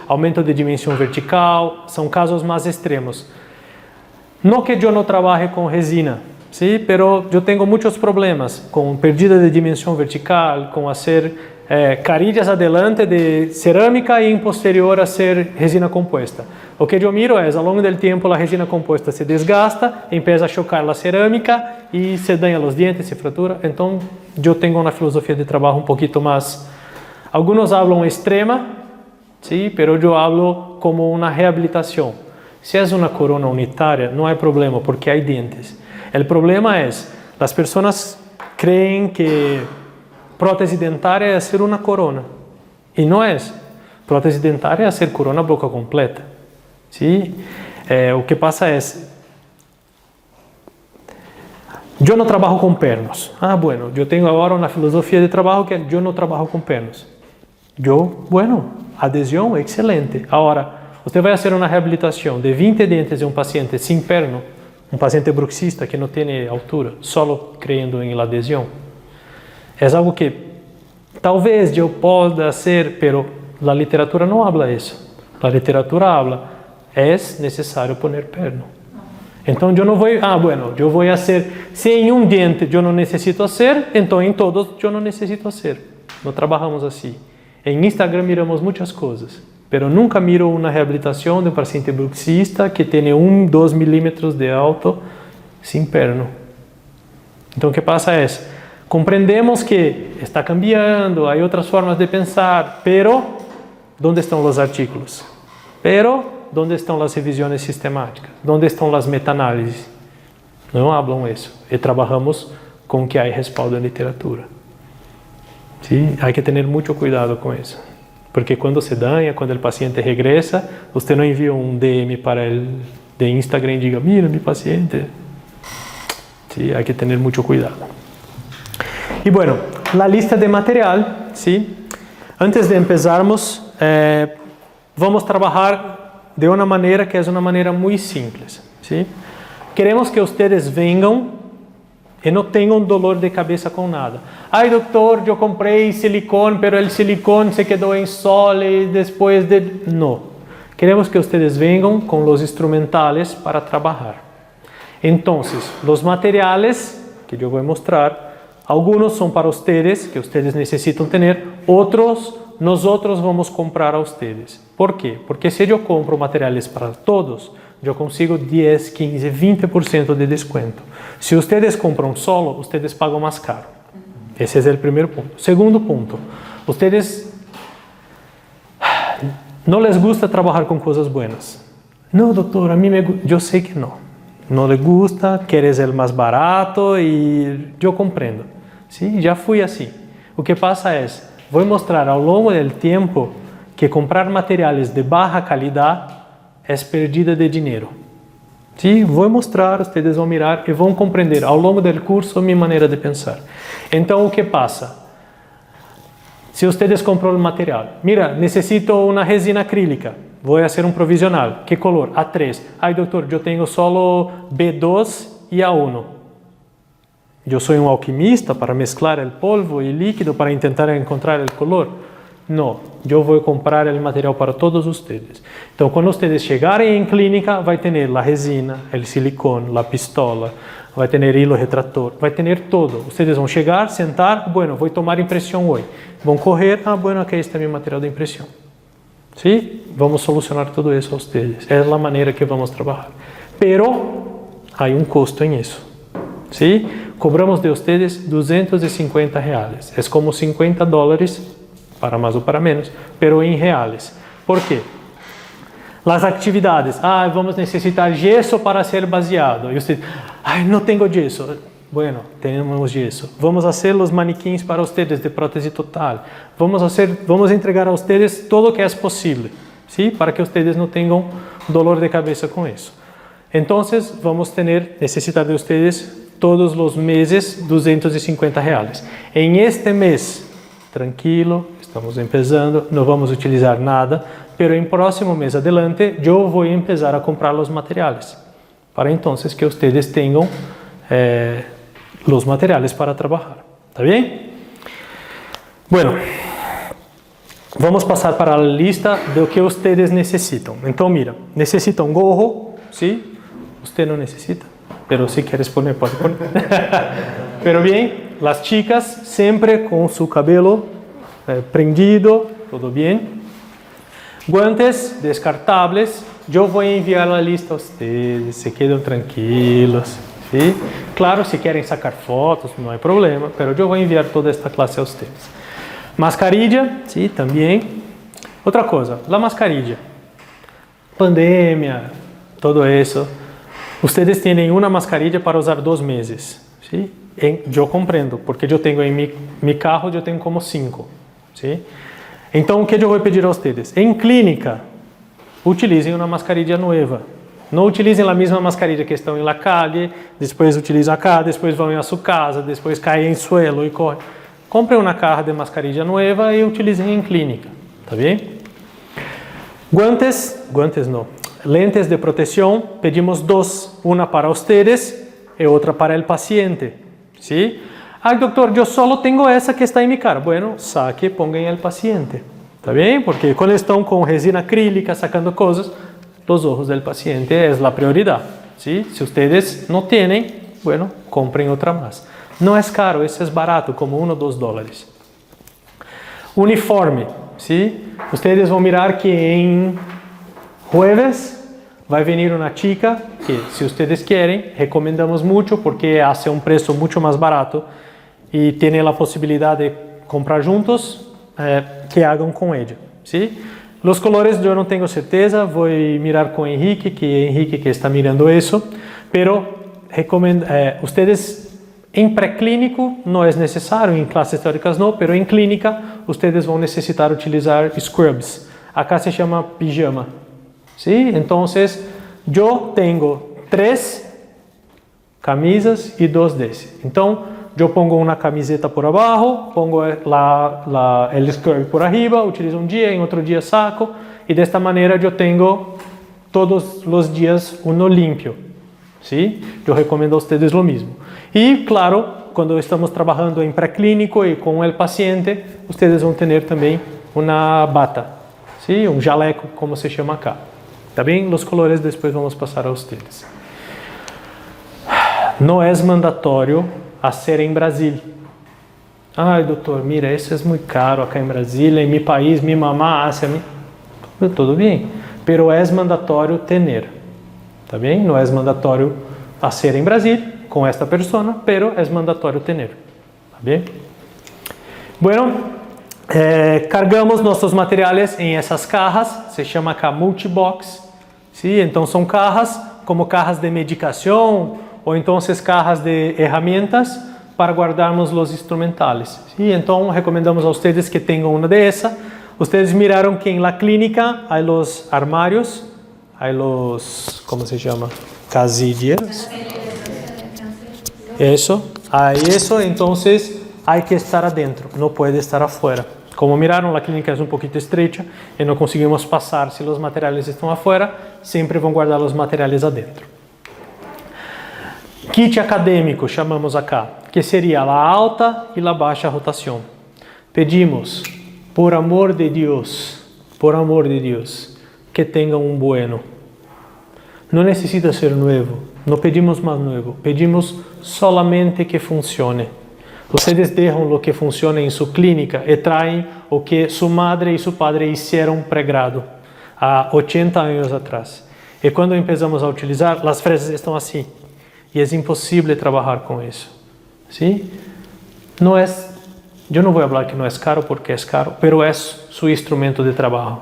aumento de dimensão vertical, são casos mais extremos. Não que eu não trabalhe com resina, ¿sí? Pero eu tenho muitos problemas com perdida de dimensão vertical, com fazer carillas adelante de cerâmica e em posterior a ser resina composta. O que eu miro ao longo do tempo a resina composta se desgasta, empieza a chocar a cerâmica e se danha os dentes, se fratura. Então, eu tenho uma filosofia de trabalho um pouquinho mais... Alguns falam extrema, sim, pero eu falo como uma reabilitação. Se é uma corona unitária, não há problema, porque há dentes. O problema é, as pessoas creem que prótese dentária é ser uma corona. E não é. Prótese dentária é ser corona boca completa. ¿Sí? O que pasa es, yo no trabajo con pernos. Bueno, yo tengo ahora una filosofía de trabajo que yo no trabajo con pernos. Adhesión, excelente. Ahora, usted va a hacer una rehabilitación de 20 dientes de un paciente sin perno, un paciente bruxista que no tiene altura, solo creyendo en la adhesión. Es algo que talvez yo pueda hacer, pero la literatura no habla eso. La literatura habla é necessário poner perno. Então, eu não vou... eu vou fazer... Se em um dente eu não necessito fazer, então em todos eu não necessito fazer. Não trabalhamos assim. Em Instagram miramos muitas coisas, pero nunca miro uma reabilitação de um paciente bruxista que tem 2 milímetros de alto sem perno. Então, o que passa é... Compreendemos que está cambiando, há outras formas de pensar, pero... ¿Dónde estão os artículos? Pero... ¿Dónde estão as revisões sistemáticas? ¿Dónde estão as meta-análises? Não falam isso. E trabalhamos com o que há respaldo em literatura. ¿Sí? Há que ter muito cuidado com isso. Porque quando se danha, quando o paciente regressa, você não envia um DM para ele de Instagram e diga, mira, meu paciente. ¿Sí? Há que ter muito cuidado. E bueno, a lista de material. ¿Sí? Antes de empezarmos, vamos trabalhar de uma maneira que é uma maneira muito simples. ¿Sí? Queremos que vocês venham e não tenham dolor de cabeça com nada. Ai, doutor, eu comprei silicone, pero el silicone se quedou em sol e depois de... Não. Queremos que vocês venham com os instrumentales para trabalhar. Então, os materiais que eu vou mostrar, alguns são para vocês, que vocês necessitam ter, outros nós vamos comprar a vocês. Por quê? Porque se eu compro materiais para todos, eu consigo 10, 15, 20% de desconto. Se vocês compram solo, vocês pagam mais caro. Esse é o primeiro ponto. Segundo ponto, vocês no les gusta trabajar con cosas buenas. No, doctor, a mí yo sé que no. No le gusta, quieres el más barato y yo comprendo. ¿Sí? Ya fui así. O que pasa es, voy a mostrar ao longo del tiempo que comprar materiales de baja calidad es pérdida de dinero. ¿Sí? Voy a mostrar, ustedes vão mirar e vão compreender ao longo del curso mi manera de pensar. Então, o que pasa? Si ustedes compran el material, mira, necesito una resina acrílica, voy a hacer un provisional. ¿Qué color? A3. Ay, doctor, yo tengo solo B2 y A1. Yo soy un alquimista para mezclar el polvo y líquido para intentar encontrar el color. No, yo voy a comprar el material para todos ustedes. Entonces, cuando ustedes llegaren en clínica, va a tener la resina, el silicón, la pistola, vai ter hilo retrator, vai ter todo. Ustedes vão chegar, sentar, bueno, vou tomar impressão hoje. Vão correr, bueno, aqui está meu material de impressão. ¿Sí? Vamos solucionar todo isso a ustedes. É a maneira que vamos trabalhar. Pero há um custo em isso. ¿Sí? Cobramos de ustedes $250. É como $50 para mais ou para menos, pero em reais. ¿Por quê? Las actividades, vamos necesitar gesso para ser baseado. E usted, não tenho gesso. Bueno, temos gesso. Vamos fazer os manequins para ustedes de prótese total. Vamos entregar a ustedes todo o que é possível, ¿sí? Para que ustedes não tenham dolor de cabeça com isso. Então, vamos necessitar de ustedes todos os meses $250. Em este mês, tranquilo, estamos começando, não vamos utilizar nada. Pero en próximo mes adelante yo voy a empezar a comprar los materiales para entonces que ustedes tengan los materiales para trabajar. ¿Está bien? Bueno, vamos a pasar para la lista de lo que ustedes necesitan. Entonces mira, necesita un gorro, ¿sí? Usted no necesita, pero si quieres poner, puede poner. Pero bien, las chicas siempre con su cabello prendido, todo bien. Guantes descartables, yo voy a enviar la lista a ustedes, se quedan tranquilos, ¿sí? Claro, si quieren sacar fotos, no hay problema, pero yo voy a enviar toda esta clase a ustedes. Mascarilla, sí, también. Otra cosa, la mascarilla, pandemia, todo eso. Ustedes tienen una mascarilla para usar 2 meses, ¿sí? Yo comprendo, porque yo tengo en mi carro, yo tengo como 5, ¿sí? Então, o que eu vou pedir a vocês? Em clínica, utilizem uma mascarilla nova. Não utilizem a mesma mascarilla que estão em la calle, depois utilizam acá, depois vão a sua casa, depois caem em suelo e correm. Comprem uma caja de mascarilla nova e utilizem em clínica. Tá bem? Guantes não. Lentes de proteção, pedimos 2. Uma para vocês e outra para o paciente. ¿Sí? Doctor, yo solo tengo esa que está en mi cara. Bueno, saque, ponga en el paciente. ¿Está bien? Porque cuando están con resina acrílica sacando cosas, los ojos del paciente es la prioridad. ¿Sí? Si ustedes no tienen, bueno, compren otra más. No es caro, eso es barato, como $1 o $2. Uniforme. ¿Sí? Ustedes van a mirar que en jueves va a venir una chica que, si ustedes quieren, recomendamos mucho porque hace un precio mucho más barato y tiene la posibilidad de comprar juntos, que hagan con ella, ¿sí? Los colores yo no tengo certeza, voy a mirar con Enrique que está mirando eso, pero ustedes en preclínico no es necesario, en clases teóricas no, pero en clínica ustedes van a necesitar utilizar scrubs. Acá se llama pijama, ¿sí? Entonces yo tengo 3 camisas y 2 de ese. Entonces yo pongo una camiseta por abajo, pongo el scrub por arriba, utilizo un día, en otro día saco, y de esta manera yo tengo todos los días uno limpio, ¿sí? Yo recomiendo a ustedes lo mismo. Y claro, cuando estamos trabajando en preclínico y con el paciente, ustedes van a tener también una bata, ¿sí? Un jaleco, como se llama acá. ¿Está bien? Los colores después vamos a pasar a ustedes. No es mandatorio hacer en Brasil. Ay, doctor, mira, eso es muy caro acá en Brasil, en mi país, mi mamá hace a mí. Todo bien, pero es mandatorio tener. ¿Está bien? No es mandatorio hacer en Brasil con esta persona, pero es mandatorio tener. ¿Está bien? Bueno, Cargamos nossos materiais em essas cajas, se chama acá multibox, ¿sí? Então são cajas como cajas de medicação ou então cajas de herramientas para guardarmos os instrumentales, ¿sí? Então recomendamos a ustedes que tenham uma dessa. Ustedes miraram que en la clínica hay los armarios, hay los, ¿cómo se llama? Casilleros. Eso, hay eso, entonces hay que estar adentro, no puede estar afuera. Como miraron, la clínica es un poquito estrecha y no conseguimos pasar si los materiales están afuera, siempre van a guardar los materiales adentro. Kit acadêmico, chamamos acá, que seria a alta e a baixa rotação. Pedimos, por amor de Deus, que tenham um bueno. Não necessita ser novo, não pedimos mais novo, pedimos solamente que funcione. Vocês deixam o que funciona em sua clínica e traem o que sua madre e seu padre hicieron pregrado há 80 anos atrás. E quando começamos a utilizar, as fresas estão assim. E é impossível trabalhar com isso. ¿Sí? Não é, eu não vou falar que não é caro porque é caro, mas é seu instrumento de trabalho.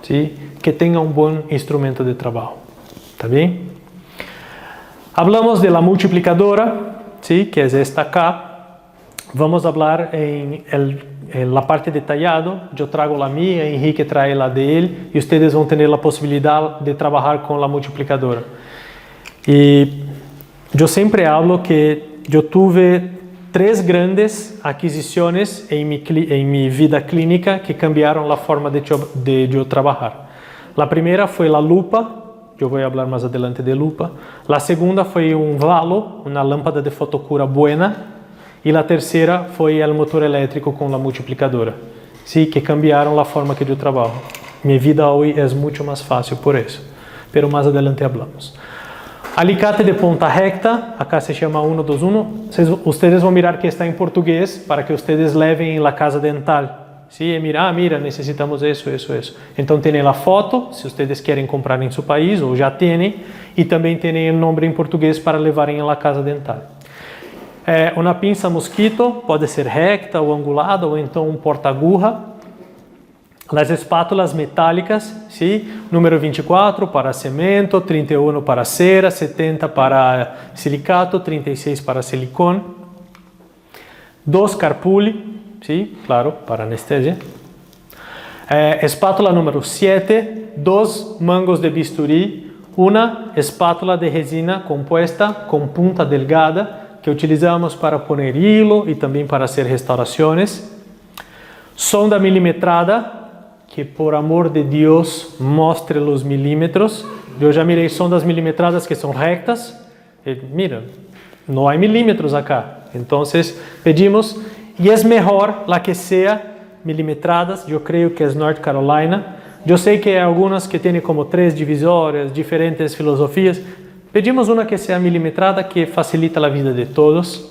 ¿Sí? Que tenha um bom instrumento de trabalho. ¿Está bem? Hablamos de la multiplicadora, ¿sí? Que é esta acá. Vamos falar em la parte detallado. Eu trago a minha, Henrique traz a dele e vocês vão ter a possibilidade de trabalhar com a multiplicadora. E eu sempre falo que eu tive 3 grandes aquisições em minha vida clínica que cambiaram a forma de eu trabalhar. A primeira foi a lupa, eu vou falar mais adelante de lupa. A segunda foi Valo, uma lâmpada de fotocura buena. E a terceira foi o motor elétrico com a multiplicadora, sim, que cambiaram a forma que eu trabalho. Minha vida hoje é muito mais fácil por isso, mas mais adelante falamos. Alicate de ponta recta, acá se chama 121. Vocês vão mirar que está em português para que vocês levem em la casa dental. Sim, mira, necessitamos isso. Então tem a foto, se vocês querem comprar em seu país ou já têm, e também tem o nome em português para levarem em la casa dental. Uma pinça mosquito, pode ser recta ou angulada, ou então um porta-agulha. As espátulas metálicas, ¿sí? Número 24 para cemento, 31 para cera, 70 para silicato, 36 para silicone. 2 carpuli, ¿sí? Claro, para anestesia. Espátula número 7, 2 mangos de bisturí, uma espátula de resina compuesta com punta delgada, que utilizamos para poner hilo e também para hacer restaurações. Sonda milimetrada, que por amor de Deus mostre os milímetros. Eu já mirei sondas milimetradas que são rectas. E, mira, não há milímetros acá. Então, pedimos, e é melhor a que seja milimetradas. Eu creio que é North Carolina. Eu sei que há algumas que têm como 3 divisórias, diferentes filosofias. Pedimos uma que seja milimetrada, que facilita a vida de todos.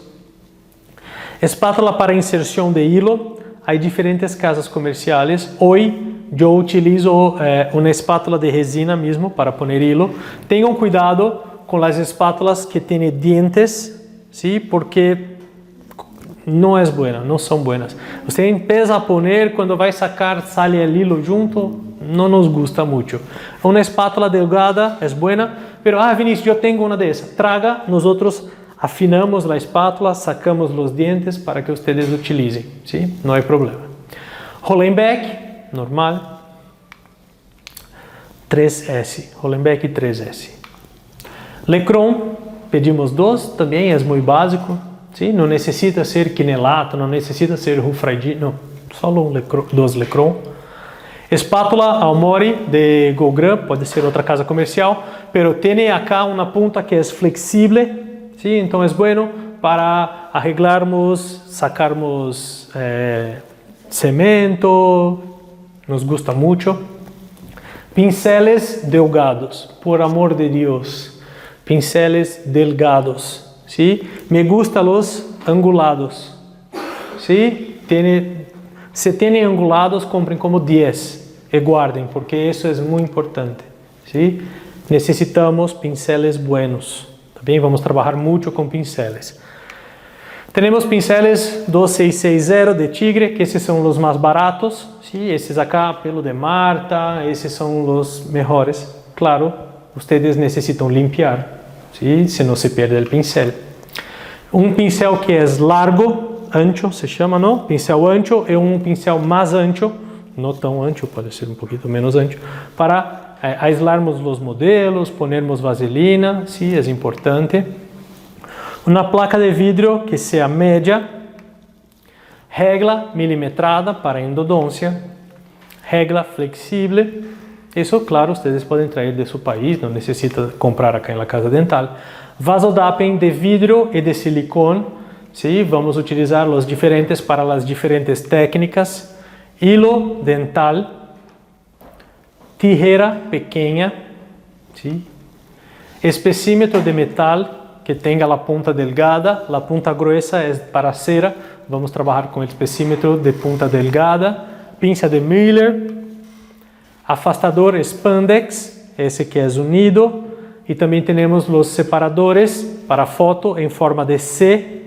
Espátula para inserção de hilo. Há diferentes casas comerciais. Hoje, eu utilizo uma espátula de resina mesmo para poner hilo. Tenham cuidado com as espátulas que têm dientes, ¿sí? Porque não é boa, não são boas. Você empieza a poner, quando vai sacar, sale o hilo junto, não nos gusta muito. Uma espátula delgada é boa, mas Vinícius, eu tenho uma dessa. Traga, nós afinamos a espátula, sacamos os dientes para que vocês utilizem, ¿sí? Não há problema. Hollenbeck, normal. 3S, Hollenbeck 3S. Lecron, pedimos 2, também é muito básico, ¿sí? Não necessita ser quinelato, não necessita ser Hufraidi, não, só 2 Lecron. Espátula Almori de Gogran, pode ser outra casa comercial, pero tem acá uma punta que é flexível, ¿sí? Então é bueno para arreglarmos, sacarmos cemento, nos gusta muito. Pinceles delgados, por amor de Deus, pinceles delgados, ¿sí? Me gustan los angulados, ¿sí? Se tem angulados, comprem como 10 e guardem, porque isso é muito importante, ¿sí? Necessitamos pinceles buenos, tá bem? Vamos trabalhar muito com pinceles. Tenemos pinceles 2660 de tigre, que esses são os mais baratos. ¿Sí? Esses acá, pelo de Marta, esses são os mejores. Claro, ustedes necessitam limpiar, ¿sí? Se não se perde o pincel. Um pincel que é largo, ancho, se chama, não? Pincel ancho é um pincel mais ancho, não tão ancho, pode ser um pouquinho menos ancho, para aislarmos os modelos, ponermos vaselina, ¿sí? É importante. Uma placa de vidro que seja média, regla milimetrada para endodôncia, regla flexível. Isso, claro, vocês podem trazer de seu país, não necessita comprar aqui na casa dental. Vasodapen de vidro e de silicone. ¿Sí? Vamos utilizar os diferentes para as diferentes técnicas. Hilo dental, tijera pequeña, ¿sí? Especímetro de metal que tenga a ponta delgada, a ponta gruesa é para cera. Vamos trabalhar com o especímetro de ponta delgada, pinça de Müller, afastador spandex, esse que é unido, e também temos os separadores para foto em forma de C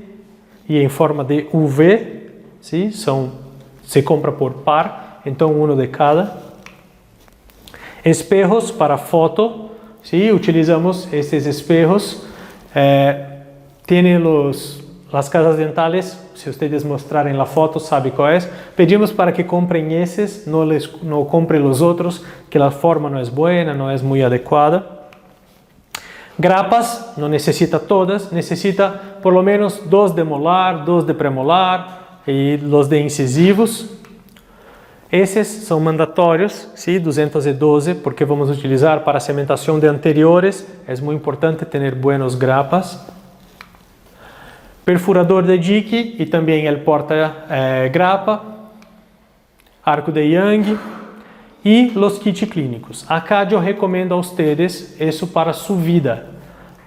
e em forma de UV, ¿sí? Se compra por par, então um de cada. Espejos para foto, ¿sí? Utilizamos esses espejos. Tiene as casas dentales, se vocês mostrarem a foto, sabe qual é. Pedimos para que comprem esses, não comprem os outros, que a forma não é boa, não é muito adequada. Grapas, não necessita todas, necessita por lo menos 2 de molar, 2 de premolar e os de incisivos. Esses são mandatórios, ¿sí? 212, porque vamos utilizar para cementação de anteriores. É muito importante ter buenos grapas. Perfurador de dique e também o porta-grapa. Arco de Young e os kits clínicos. Acá eu recomendo a vocês isso para sua vida.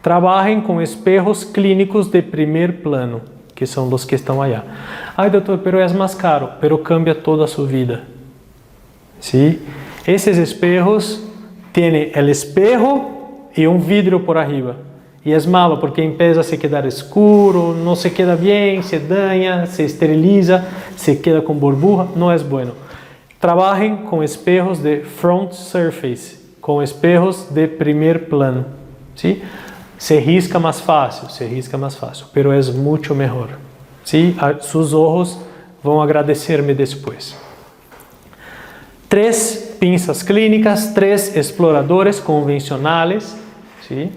Trabalhem com espejos clínicos de primeiro plano, que são os que estão allá. Ai, doutor, pero é mais caro, pero cambia toda a sua vida. ¿Sí? Esses espejos têm o espejo e um vidro por arriba. E é malo porque empieza a se quedar escuro, não se queda bem, se danha, se esteriliza, se queda com burbuja, não é bueno. Trabalhem com espejos de front surface, com espejos de primeiro plano. ¿Sí? Se risca mais fácil, pero é muito melhor. ¿Sí? Seus olhos vão agradecer-me depois. 3 pinças clínicas, 3 exploradores convencionais, ¿sí?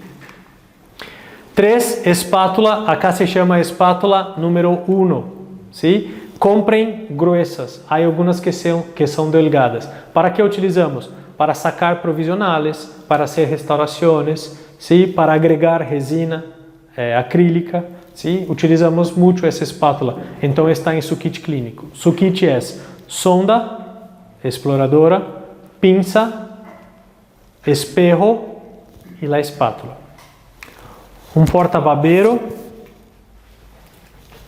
3 espátula, acá se chama espátula número 1, ¿sí? Comprem gruesas, há algumas que são delgadas. Para que utilizamos? Para sacar provisionales, para hacer restaurações, ¿sí? Para agregar resina acrílica, ¿sí? Utilizamos muito essa espátula, então está em seu kit clínico. Seu kit é sonda, exploradora, pinça, espejo e a espátula. Um porta-babero,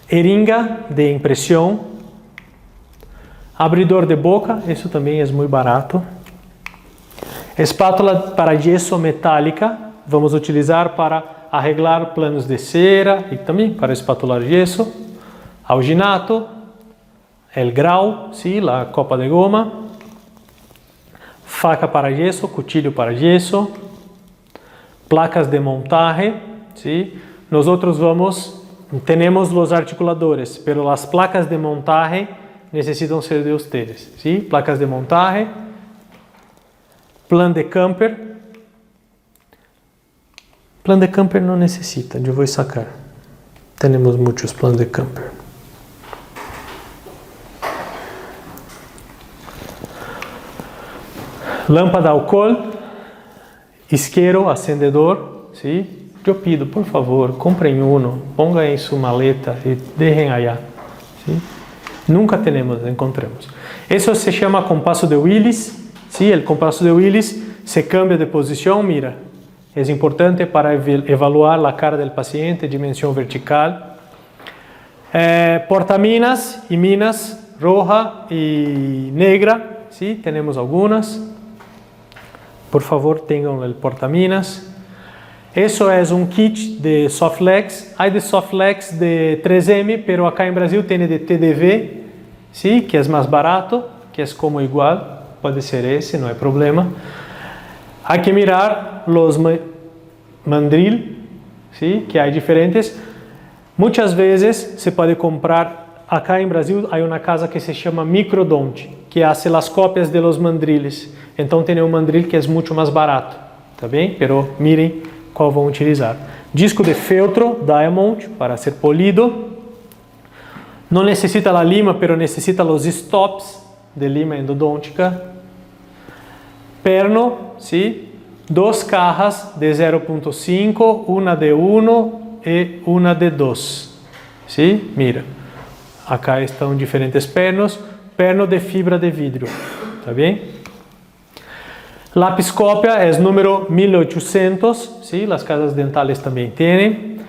eringa de impressão, abridor de boca, isso também é muito barato. Espátula para gesso metálica, vamos utilizar para arreglar planos de cera e também para espatular gesso. Alginato, el grau, sí, la copa de goma. Faca para gesso, cuchillo para gesso. Placas de montaje, sí. Nosotros tenemos los articuladores, pero las placas de montaje necesitan ser de ustedes, sí. Placas de montaje. Plan de camper. Plan de camper não necessita, eu vou sacar. Temos muitos planos de camper. Lâmpada álcool, isqueiro, acendedor, ¿sí? Eu pido, por favor, comprem um, ponga em sua maleta e deixem allá, ¿sí? Nunca encontramos. Isso se chama compasso de Willis, ¿sí? O compasso de Willis se cambia de posição, mira. É importante para evaluar a cara do paciente, dimensão vertical. Portaminas e minas roja e negra, ¿sí? Temos algumas. Por favor, tenham o portaminas. Eso es un kit de Soflex. Hay de Soflex de 3M, pero acá en Brasil tiene de TDV, ¿sí? Que es más barato, que es como igual. Puede ser ese, no hay problema. Hay que mirar los mandril, ¿sí? Que hay diferentes. Muchas veces se puede comprar. Acá en Brasil hay una casa que se llama Microdonte, que hace las copias de los mandriles. Então tem um mandril que é muito mais barato, tá bem? Pero mirem qual vão utilizar. Disco de feltro Diamond para ser polido. Não necessita a lima, pero necessita os stops de lima endodôntica. Perno, sim? 2 cajas de 0.5, uma de 1 e uma de 2. Sim? Mira. Acá estão diferentes pernos. Perno de fibra de vidro. Tá bem? Lápis cópia é número 1800. ¿Sí? As casas dentales também têm.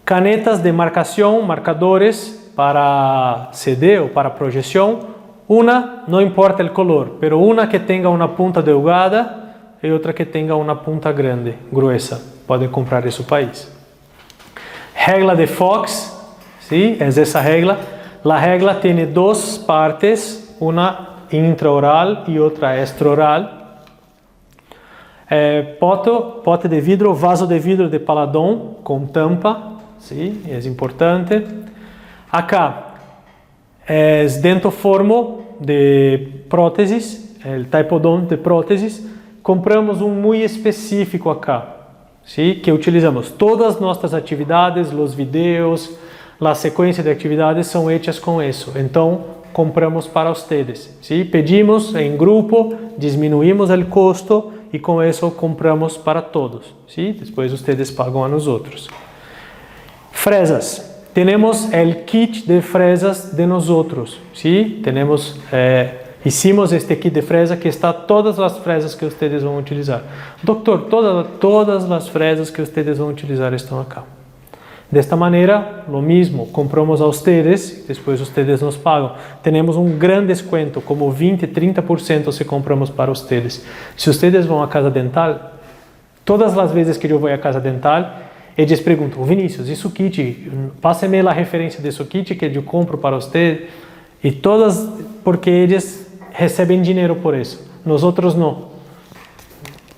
Canetas de marcação, marcadores para CD ou para projeção. Uma, não importa o color, pero uma que tenha uma punta delgada e outra que tenha uma punta grande, gruesa. Podem comprar isso país. Regla de Fox. ¿Sí? É essa regla. La regla tiene 2 partes, una intraoral y otra extraoral. Pote de vidro, vaso de vidro de paladón con tampa, ¿sí? Es importante. Acá es dentoformo de prótesis, el typodont de prótesis. Compramos um muito específico acá, ¿sí? Que utilizamos todas nossas atividades, os vídeos. A sequência de atividades são hechas com isso. Então, compramos para vocês. ¿Sí? Pedimos em grupo, diminuímos o custo e com isso compramos para todos. ¿Sí? Depois vocês pagam a nós outros. Fresas. Temos o kit de fresas de nós outros. ¿Sí? Hicimos este kit de fresa que está todas as fresas que vocês vão utilizar. Doutor, todas as fresas que vocês vão utilizar estão acá. Desta maneira, lo mismo, compramos a ustedes, depois ustedes nos pagam. Temos um grande desconto, como 20, 30% se compramos para ustedes. Se ustedes vão à casa dental, todas as vezes que eu vou à casa dental, eles perguntam, Vinícius, isso kit, passe-me a referência desse kit que eu compro para você. E todas, porque eles recebem dinheiro por isso. Nós outros não.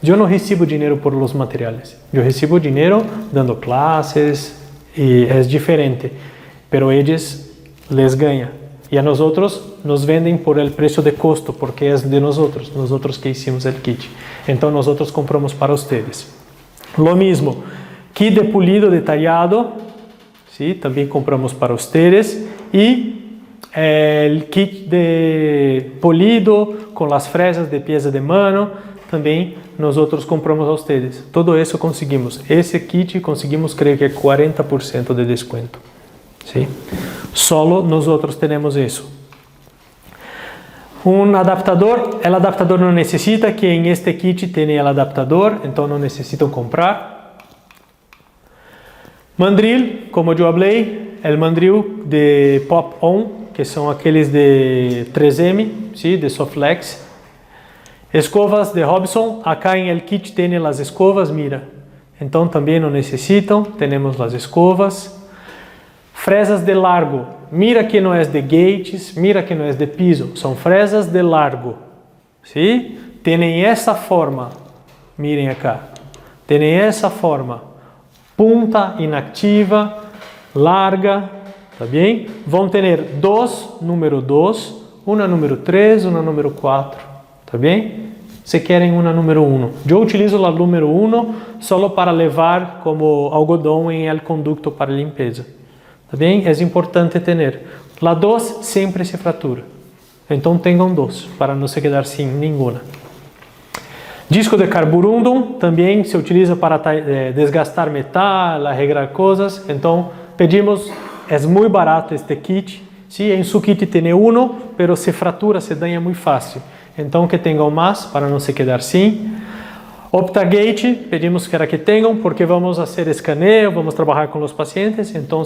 Eu não recebo dinheiro por os materiais. Eu recebo dinheiro dando classes, e é diferente, pero eles les ganham. E a nós outros nos vendem por el preço de custo, porque é de nós outros que hicimos el kit. Então nós outros compramos para vocês. Lo mismo, kit de pulido detallado, ¿sí? Também compramos para vocês. E el kit de polido com as fresas de pieza de mano, também nós outros compramos a vocês. Todo isso conseguimos. Esse kit conseguimos, creio que é 40% de desconto. ¿Sí? Solo nós outros temos isso. Um adaptador. O adaptador não necessita, que em este kit tem o adaptador, então não necessitam comprar. Mandril, como eu falei, o mandril de pop-on, que são aqueles de 3M, ¿sí? De Soflex. Escovas de Robson, acá em el kit tem as escovas, mira. Então também não necessitam, temos as escovas. Fresas de largo, mira que não é de gates, mira que não é de piso, são fresas de largo. ¿Sí? Tem essa forma, mirem acá. Tem essa forma, punta inativa, larga, tá bem? Vão ter número 2, uma número 3, uma número 4. Tá bem? Se querem uma número 1. Eu utilizo a número 1 só para levar como algodão em el conducto para limpeza. Tá bem? É importante ter. A 2 sempre se fratura. Então tenham 2 para não se quedar sem nenhuma. Disco de carborundum também se utiliza para desgastar metal, arreglar coisas. Então pedimos, é muito barato este kit. Sí, em seu kit tem um, pero se fratura, se danha muito fácil. Então que tenham mais para não se quedar sem. Optagate, pedimos que tenham porque vamos fazer escaneio, vamos trabalhar com os pacientes, então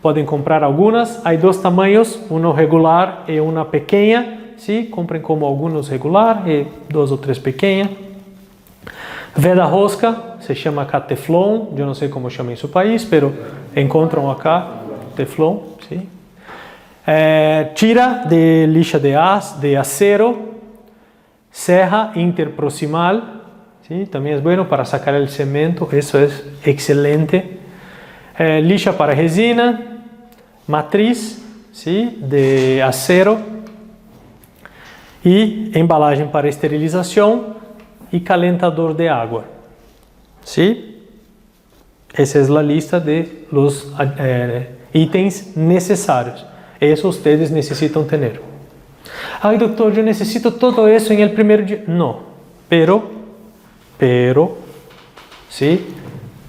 podem comprar algumas. Há 2 tamanhos, um regular e uma pequena. ¿Sí? Comprem como alguns regular e 2 ou 3 pequenas. Veda rosca, se chama acá teflón, eu não sei como chama em seu país, pero encontram acá teflón, sim. Tira de lixa de acero, serra interproximal, ¿sí? También es bueno para sacar el cemento, eso es excelente. Lixa para resina, matriz, ¿sí? De acero y embalagem para esterilización y calentador de agua, ¿sí? Esa es la lista de los itens necesarios. Eso ustedes necesitan tener. Ay, doctor, yo necesito todo eso en el primer día. No, pero, ¿sí?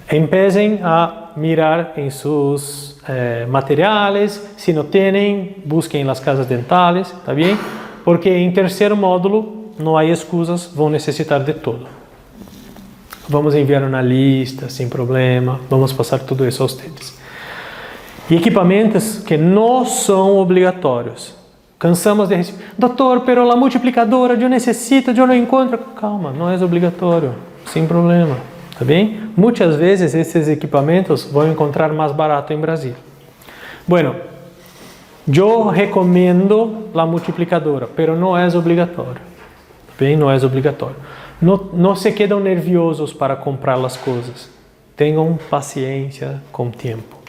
Empiecen a mirar en sus materiales. Si no tienen, busquen en las casas dentales, ¿está bien? Porque en tercer módulo no hay excusas, van a necesitar de todo. Vamos a enviar una lista sin problema, vamos a pasar todo eso a ustedes. E equipamentos que não são obrigatórios. Cansamos de receber, doutor, pero la multiplicadora, eu necessito, eu não encontro. Calma, não é obrigatório, sem problema, tá bem? Muitas vezes esses equipamentos vão encontrar mais barato em Brasil. Bueno, eu recomendo a multiplicadora, pero não é obrigatório, tá bem? Não é obrigatório. Não se quedam nerviosos para comprar as coisas. Tenham paciência com o tempo.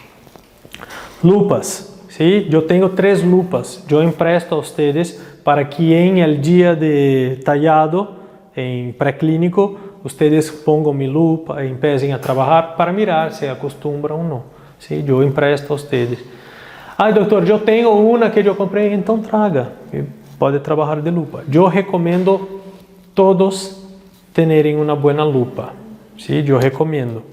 Lupas, ¿sí? Yo tengo 3 lupas, yo empresto a ustedes para que en el día de tallado, en preclínico, ustedes pongan mi lupa y empiecen a trabajar para mirar si acostumbran o no, ¿sí? Yo empresto a ustedes. Ay, doctor, yo tengo una que yo compré, entonces traga, puede trabajar de lupa. Yo recomiendo todos tener una buena lupa, ¿sí? Yo recomiendo.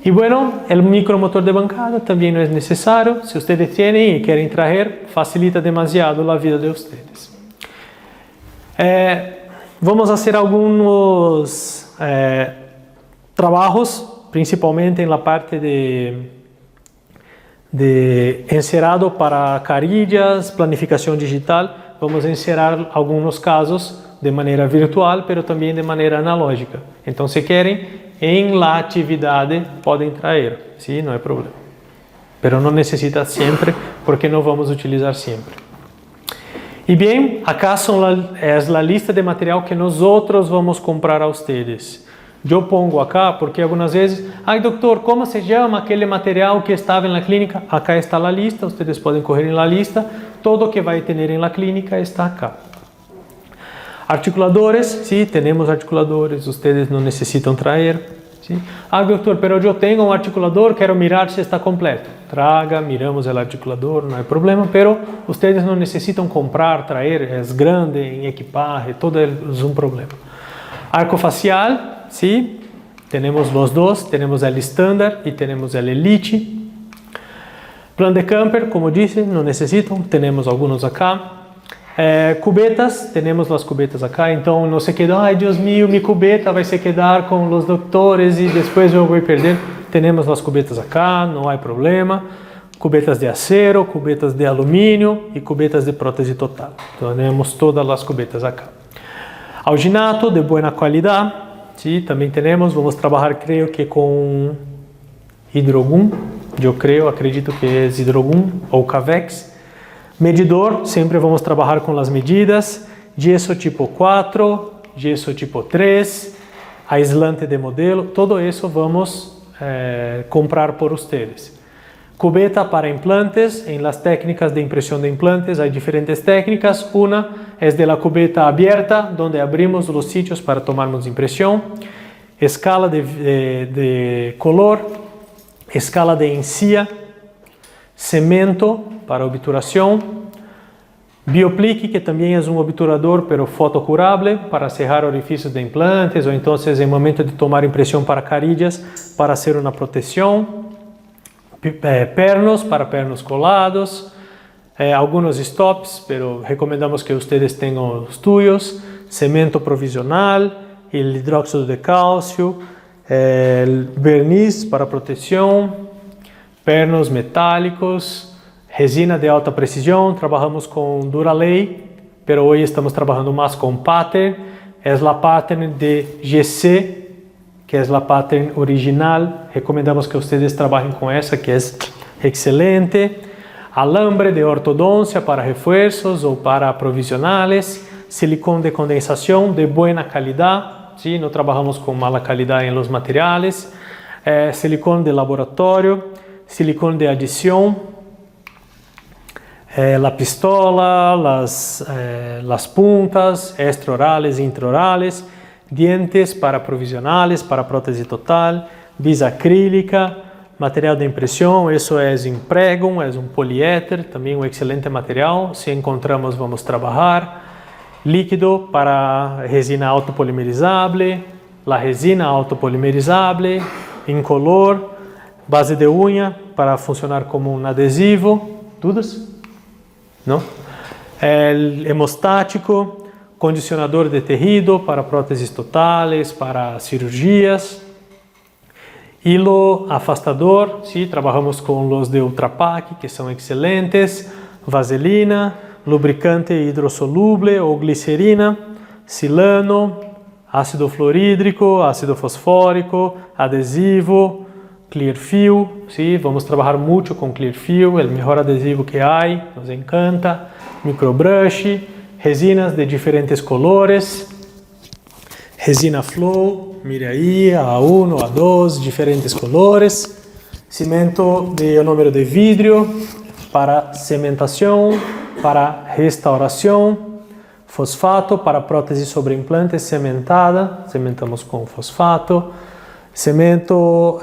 Y bueno, el micromotor de bancada también no es necesario. Si ustedes tienen y quieren traer, facilita demasiado la vida de ustedes. Vamos a hacer algunos trabajos, principalmente en la parte de encerado para carillas, planificación digital. Vamos a encerar algunos casos de manera virtual, pero também de maneira analógica. Então, se querem, em la atividade, podem trazer, sim, não é problema. Pero não necessita sempre, porque não vamos utilizar sempre. E bem, acá é a lista de material que nós vamos comprar a ustedes. Eu pongo acá, porque algumas vezes, ai doutor, como se chama aquele material que estava na clínica? Acá está a lista, ustedes podem correr em la lista, todo que vai ter em la clínica está acá. Articuladores, sí, tenemos articuladores, ustedes no necesitan traer. ¿Sí? Ah, doctor, pero yo tengo un articulador, quiero mirar si está completo. Traga, miramos el articulador, no hay problema, pero ustedes no necesitan comprar, traer, es grande, en equipaje, todo es un problema. Arco facial, sí, tenemos los dos, tenemos el estándar y tenemos el elite. Plan de camper, como dicen, no necesitan, tenemos algunos acá. Cubetas, temos as cubetas acá, então não se queda, ai Deus mío, minha cubeta vai se quedar com os doutores e depois eu vou perder. Temos as cubetas acá, não há problema. Cubetas de acero, cubetas de alumínio e cubetas de prótese total. Então temos todas as cubetas acá. Alginato de boa qualidade, sim, também temos. Vamos trabalhar, creio que com hidrogum, eu acredito que é hidrogum ou Cavex. Medidor, sempre vamos trabalhar com as medidas, gesso tipo 4, gesso tipo 3, aislante de modelo, todo isso vamos comprar por ustedes. Cubeta para implantes, en las técnicas de impresión de implantes hay diferentes técnicas, una es de la cubeta abierta, donde abrimos los sitios para tomarnos impresión, escala de color, escala de encía, cemento para obturación, bioplique, que también es un obturador pero fotocurable para cerrar orificios de implantes o entonces en momento de tomar impresión para carillas para hacer una protección, pernos para pernos colados, algunos stops, pero recomendamos que ustedes tengan los tuyos, cemento provisional, el hidróxido de calcio, el verniz para protección, pernos metálicos, resina de alta precisão, trabalhamos com Duralay, pero hoje estamos trabalhando mais com pattern, é a pattern de GC que es la pattern original. Recomendamos que ustedes trabajen con esa, que es excelente. Alambre de ortodoncia para refuerzos o para provisionales. Silicón de condensación de buena calidad, ¿sí? No trabajamos con mala calidad en los materiales. Silicón de laboratorio, silicón de adición, la pistola, las puntas, extraorales e intraorales, dientes para provisionales, para prótese total, bisacrílica, material de impressão, isso é Impregon, é poliéter, também um excelente material, se encontramos vamos trabalhar. Líquido para resina autopolimerizable, la resina autopolimerizable, incolor, base de unha para funcionar como um adesivo. Dudas? Não? Hemostático, condicionador de tejido para próteses totales, para cirurgias. Hilo afastador, sí, trabajamos con los de Ultrapac, que são excelentes. Vaselina, lubricante hidrossoluble ou glicerina, silano, ácido fluorídrico, ácido fosfórico, adesivo, Clearfill, ¿sí? Vamos trabajar mucho con Clearfill, el mejor adesivo que hay, nos encanta. Microbrush, resinas de diferentes colores, resina Flow, mire aí, A1, A2, diferentes colores. Cimento de número de vidrio para cementação, para restauração. Fosfato para prótese sobre implante cementada, cementamos com fosfato. Cemento,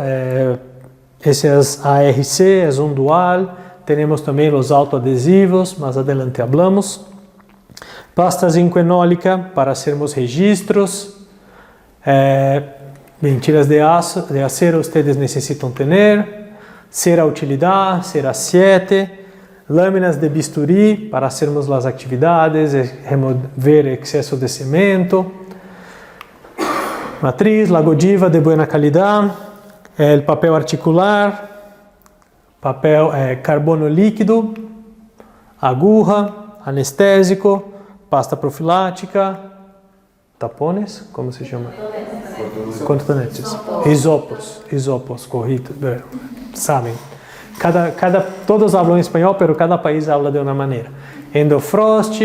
esse é ARC, é um dual. Temos também os autoadesivos, mais adelante hablamos. Pasta zincoenólica para hacermos registros. Tiras de acero ustedes necessitam ter. Cera utilidad, cera 7. Lâminas de bisturi para hacermos as atividades, remover excesso de cemento. Matriz, Lagodiva de buena calidad. El papel articular. Papel carbono líquido. Aguja, anestésico. Pasta profilática. Tapones, como se chama? Cotonetes. Isopos, corridos, sabem. Todos falam espanhol, mas cada país fala de uma maneira. Endofrost,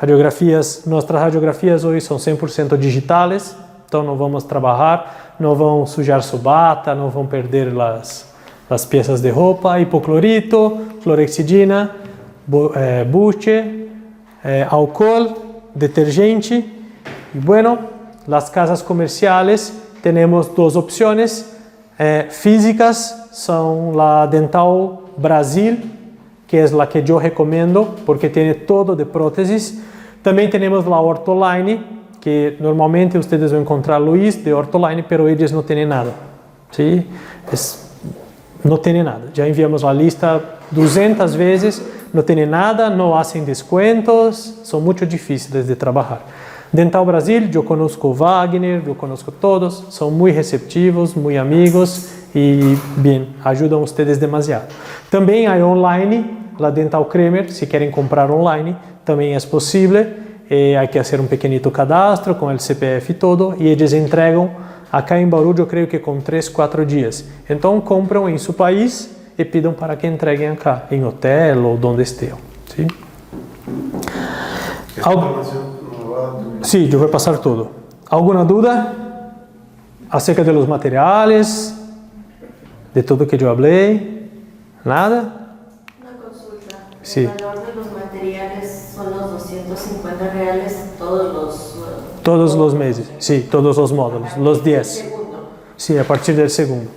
radiografias, nossas radiografias hoje são 100% digitais, então não vamos trabalhar, não vão sujar sua bata, não vão perder as peças de roupa. Hipoclorito, clorexidina, buche, álcool, detergente. E bueno, las casas comerciales temos duas opções físicas. São a Dental Brasil, que é a que eu recomendo, porque tem todo de próteses. Também temos a Ortoline, que normalmente vocês vão encontrar Luiz de Ortoline, mas eles não têm nada. ¿Sí? Não tem nada. Já enviamos a lista 200 vezes, não tem nada, não fazem descontos, são muito difíceis de trabalhar. Dental Brasil, eu conosco o Wagner, eu conosco todos, são muito receptivos, muito amigos e, bem, ajudam vocês demasiado. Também há online, a Dental Kremer, se querem comprar online, também é possível. Há que fazer pequenito cadastro com o CPF e todo, e eles entregam acá em Bauru, eu creio que com 3, 4 dias. Então, compram em seu país e pedem para que entreguem acá, em hotel ou onde estejam. ¿Sí? Sí, yo voy a pasar todo. ¿Alguna duda acerca de los materiales, de todo que yo hablé? ¿Nada? Una consulta. Sí. El valor de los materiales son los 250 reales todos los meses. Sí, todos los módulos, los 10. Segundo. Sí, a partir del segundo.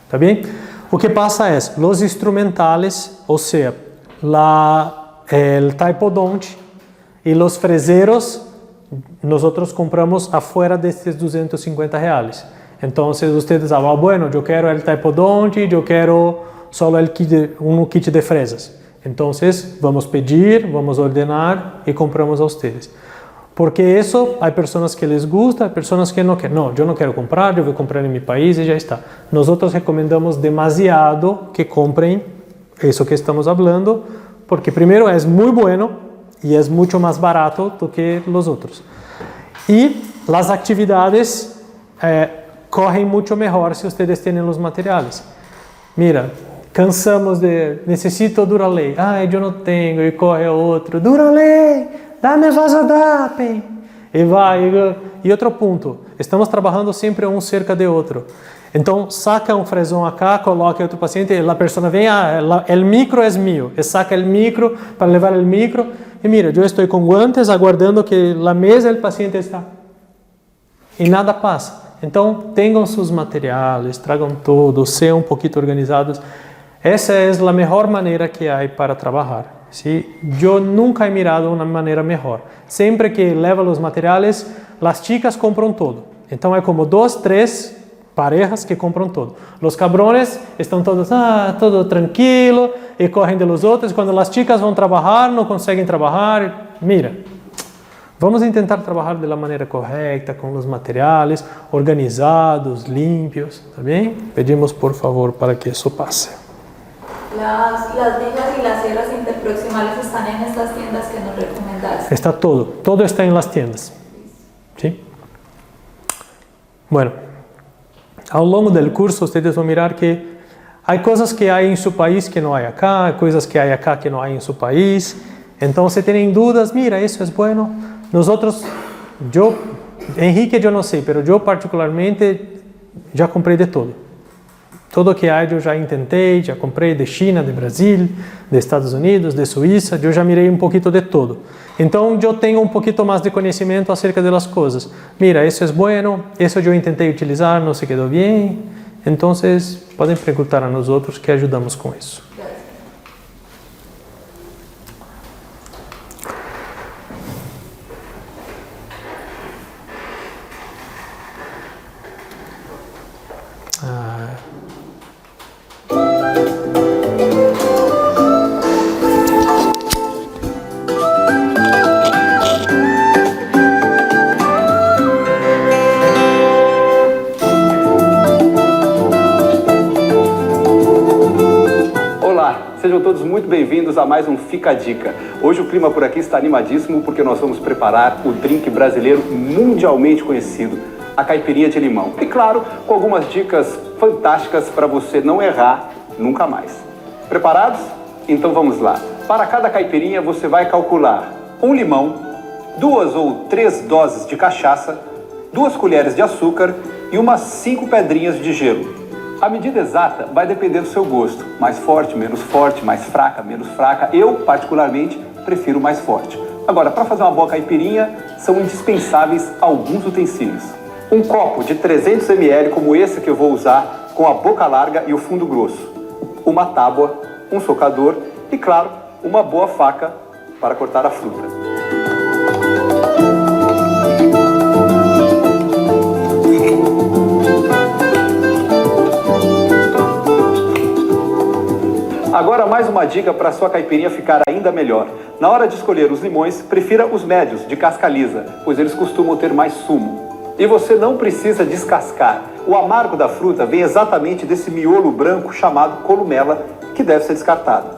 ¿Está bien? O que pasa es, los instrumentales, o sea, el typodonte y los freseros, nosotros compramos afuera de estos 250 reales. Entonces ustedes hablan, bueno, yo quiero el typodonte, yo quiero solo un kit de fresas. Entonces vamos pedir, vamos ordenar y compramos a ustedes. Porque eso, hay personas que les gusta, hay personas que no quieren. No, yo no quiero comprar, yo voy a comprar en mi país y ya está. Nosotros recomendamos demasiado que compren eso que estamos hablando, porque primero es muy bueno y es mucho más barato do que los otros. Y las actividades, corren mucho mejor si ustedes tienen los materiales. Mira, cansamos de, necesito Duralay. Ai, eu não tenho, e corre outro. Duralay, dá-me Vasodap. E vai. E outro ponto, estamos trabalhando sempre um cerca de outro. Então, saca um fresão acá, coloca outro paciente, e a pessoa vem, o micro é meu. E saca o micro para levar o micro. E mira, eu estou com guantes, aguardando que a mesa do paciente está. E nada passa. Então, tenham seus materiais, tragam tudo, sejam um pouquinho organizados. Essa é a melhor maneira que há para trabalhar. ¿Sí? Eu nunca he mirado uma maneira melhor. Sempre que leva os materiais, as chicas compram todo. Então, é como 2, 3 parejas que compram todo. Os cabrones estão todos, todo tranquilo, e correm de los outros. Quando as chicas vão trabalhar, não conseguem trabalhar. Mira, vamos tentar trabalhar da maneira correta, com os materiais organizados, limpios, tá bem? Pedimos, por favor, para que isso passe. Las ligas y las cierras interproximales están en estas tiendas que nos recomendaste. Está todo está en las tiendas. ¿Sí? Bueno, ao longo do curso, ustedes vão mirar que há coisas que há em seu país que não há acá, há coisas que há acá que não há em seu país. Então, se têm dúvidas, mira, isso é bueno. Nosotros, Henrique, eu não sei, mas eu particularmente já comprei de todo. Tudo que há eu já tentei, já comprei de China, de Brasil, de Estados Unidos, de Suíça, eu já mirei um pouquinho de tudo. Então eu tenho um pouquinho mais de conhecimento acerca das coisas. Mira, isso é bueno, isso eu tentei utilizar, não se quedou bem. Então, podem perguntar a nós outros que ajudamos com isso. Sejam todos muito bem-vindos a mais um Fica a Dica. Hoje o clima por aqui está animadíssimo porque nós vamos preparar o drink brasileiro mundialmente conhecido, a caipirinha de limão. E claro, com algumas dicas fantásticas para você não errar nunca mais. Preparados? Então vamos lá. Para cada caipirinha você vai calcular 1 limão, 2 ou 3 doses de cachaça, 2 colheres de açúcar e umas 5 pedrinhas de gelo. A medida exata vai depender do seu gosto, mais forte, mais fraca, menos fraca. Eu, particularmente, prefiro mais forte. Agora, para fazer uma boa caipirinha, são indispensáveis alguns utensílios. Um copo de 300 ml, como esse que eu vou usar, com a boca larga e o fundo grosso. Uma tábua, um socador e, claro, uma boa faca para cortar a fruta. Agora mais uma dica para a sua caipirinha ficar ainda melhor. Na hora de escolher os limões, prefira os médios, de casca lisa, pois eles costumam ter mais sumo. E você não precisa descascar. O amargo da fruta vem exatamente desse miolo branco chamado columela, que deve ser descartado.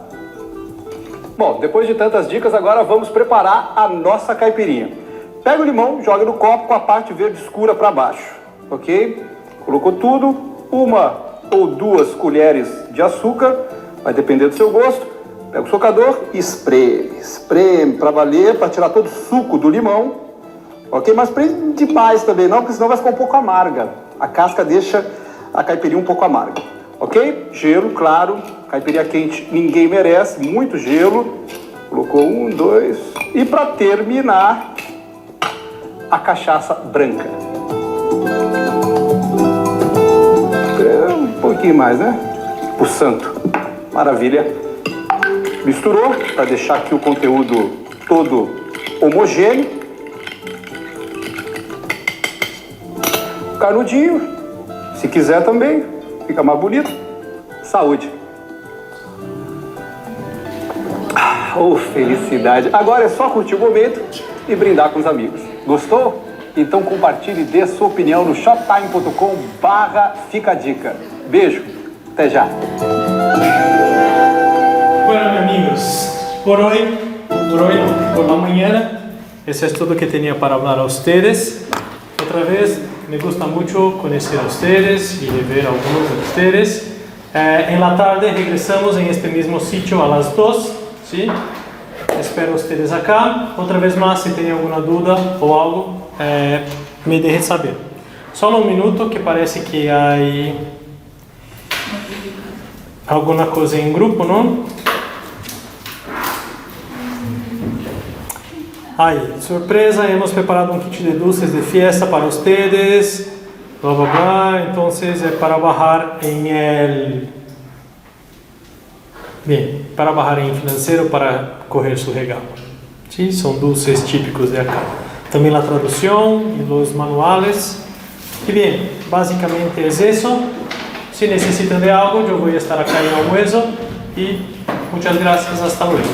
Bom, depois de tantas dicas, agora vamos preparar a nossa caipirinha. Pega o limão, joga no copo com a parte verde escura para baixo, ok? Colocou tudo, 1 ou 2 colheres de açúcar, vai depender do seu gosto. Pega o socador e espreme para valer, para tirar todo o suco do limão, ok? Mas espreme demais também não, porque senão vai ficar um pouco amarga. A casca deixa a caipirinha um pouco amarga, ok? Gelo, claro, caipirinha quente ninguém merece, muito gelo. Colocou 1, 2 e para terminar, a cachaça branca. Um pouquinho mais, né? O santo. Maravilha. Misturou para deixar aqui o conteúdo todo homogêneo. Canudinho, se quiser também, fica mais bonito. Saúde. Oh, felicidade. Agora é só curtir o momento e brindar com os amigos. Gostou? Então compartilhe e dê a sua opinião no shoptime.com/ficadica. Beijo, até já. Bueno, amigos, por la mañana, eso es todo que tenía para hablar a ustedes. Otra vez, me gusta mucho conocer a ustedes y ver a algunos de ustedes. En la tarde regresamos en este mismo sitio a las 2, ¿sí? Espero ustedes acá. Otra vez más, si tienen alguna duda o algo, me dejen saber. Solo un minuto, que parece que hay alguna cosa en grupo, ¿no? Aí, surpresa, hemos preparado un kit de dulces de fiesta para ustedes, bla bla bla, entonces para bajar en el... Bien, para bajar en financiero para coger su regalo. Sí, son dulces típicos de acá. También la traducción y los manuales. Y bien, básicamente es eso. Si necesitan de algo, yo voy a estar acá en Almuerzo. Y muchas gracias, hasta luego.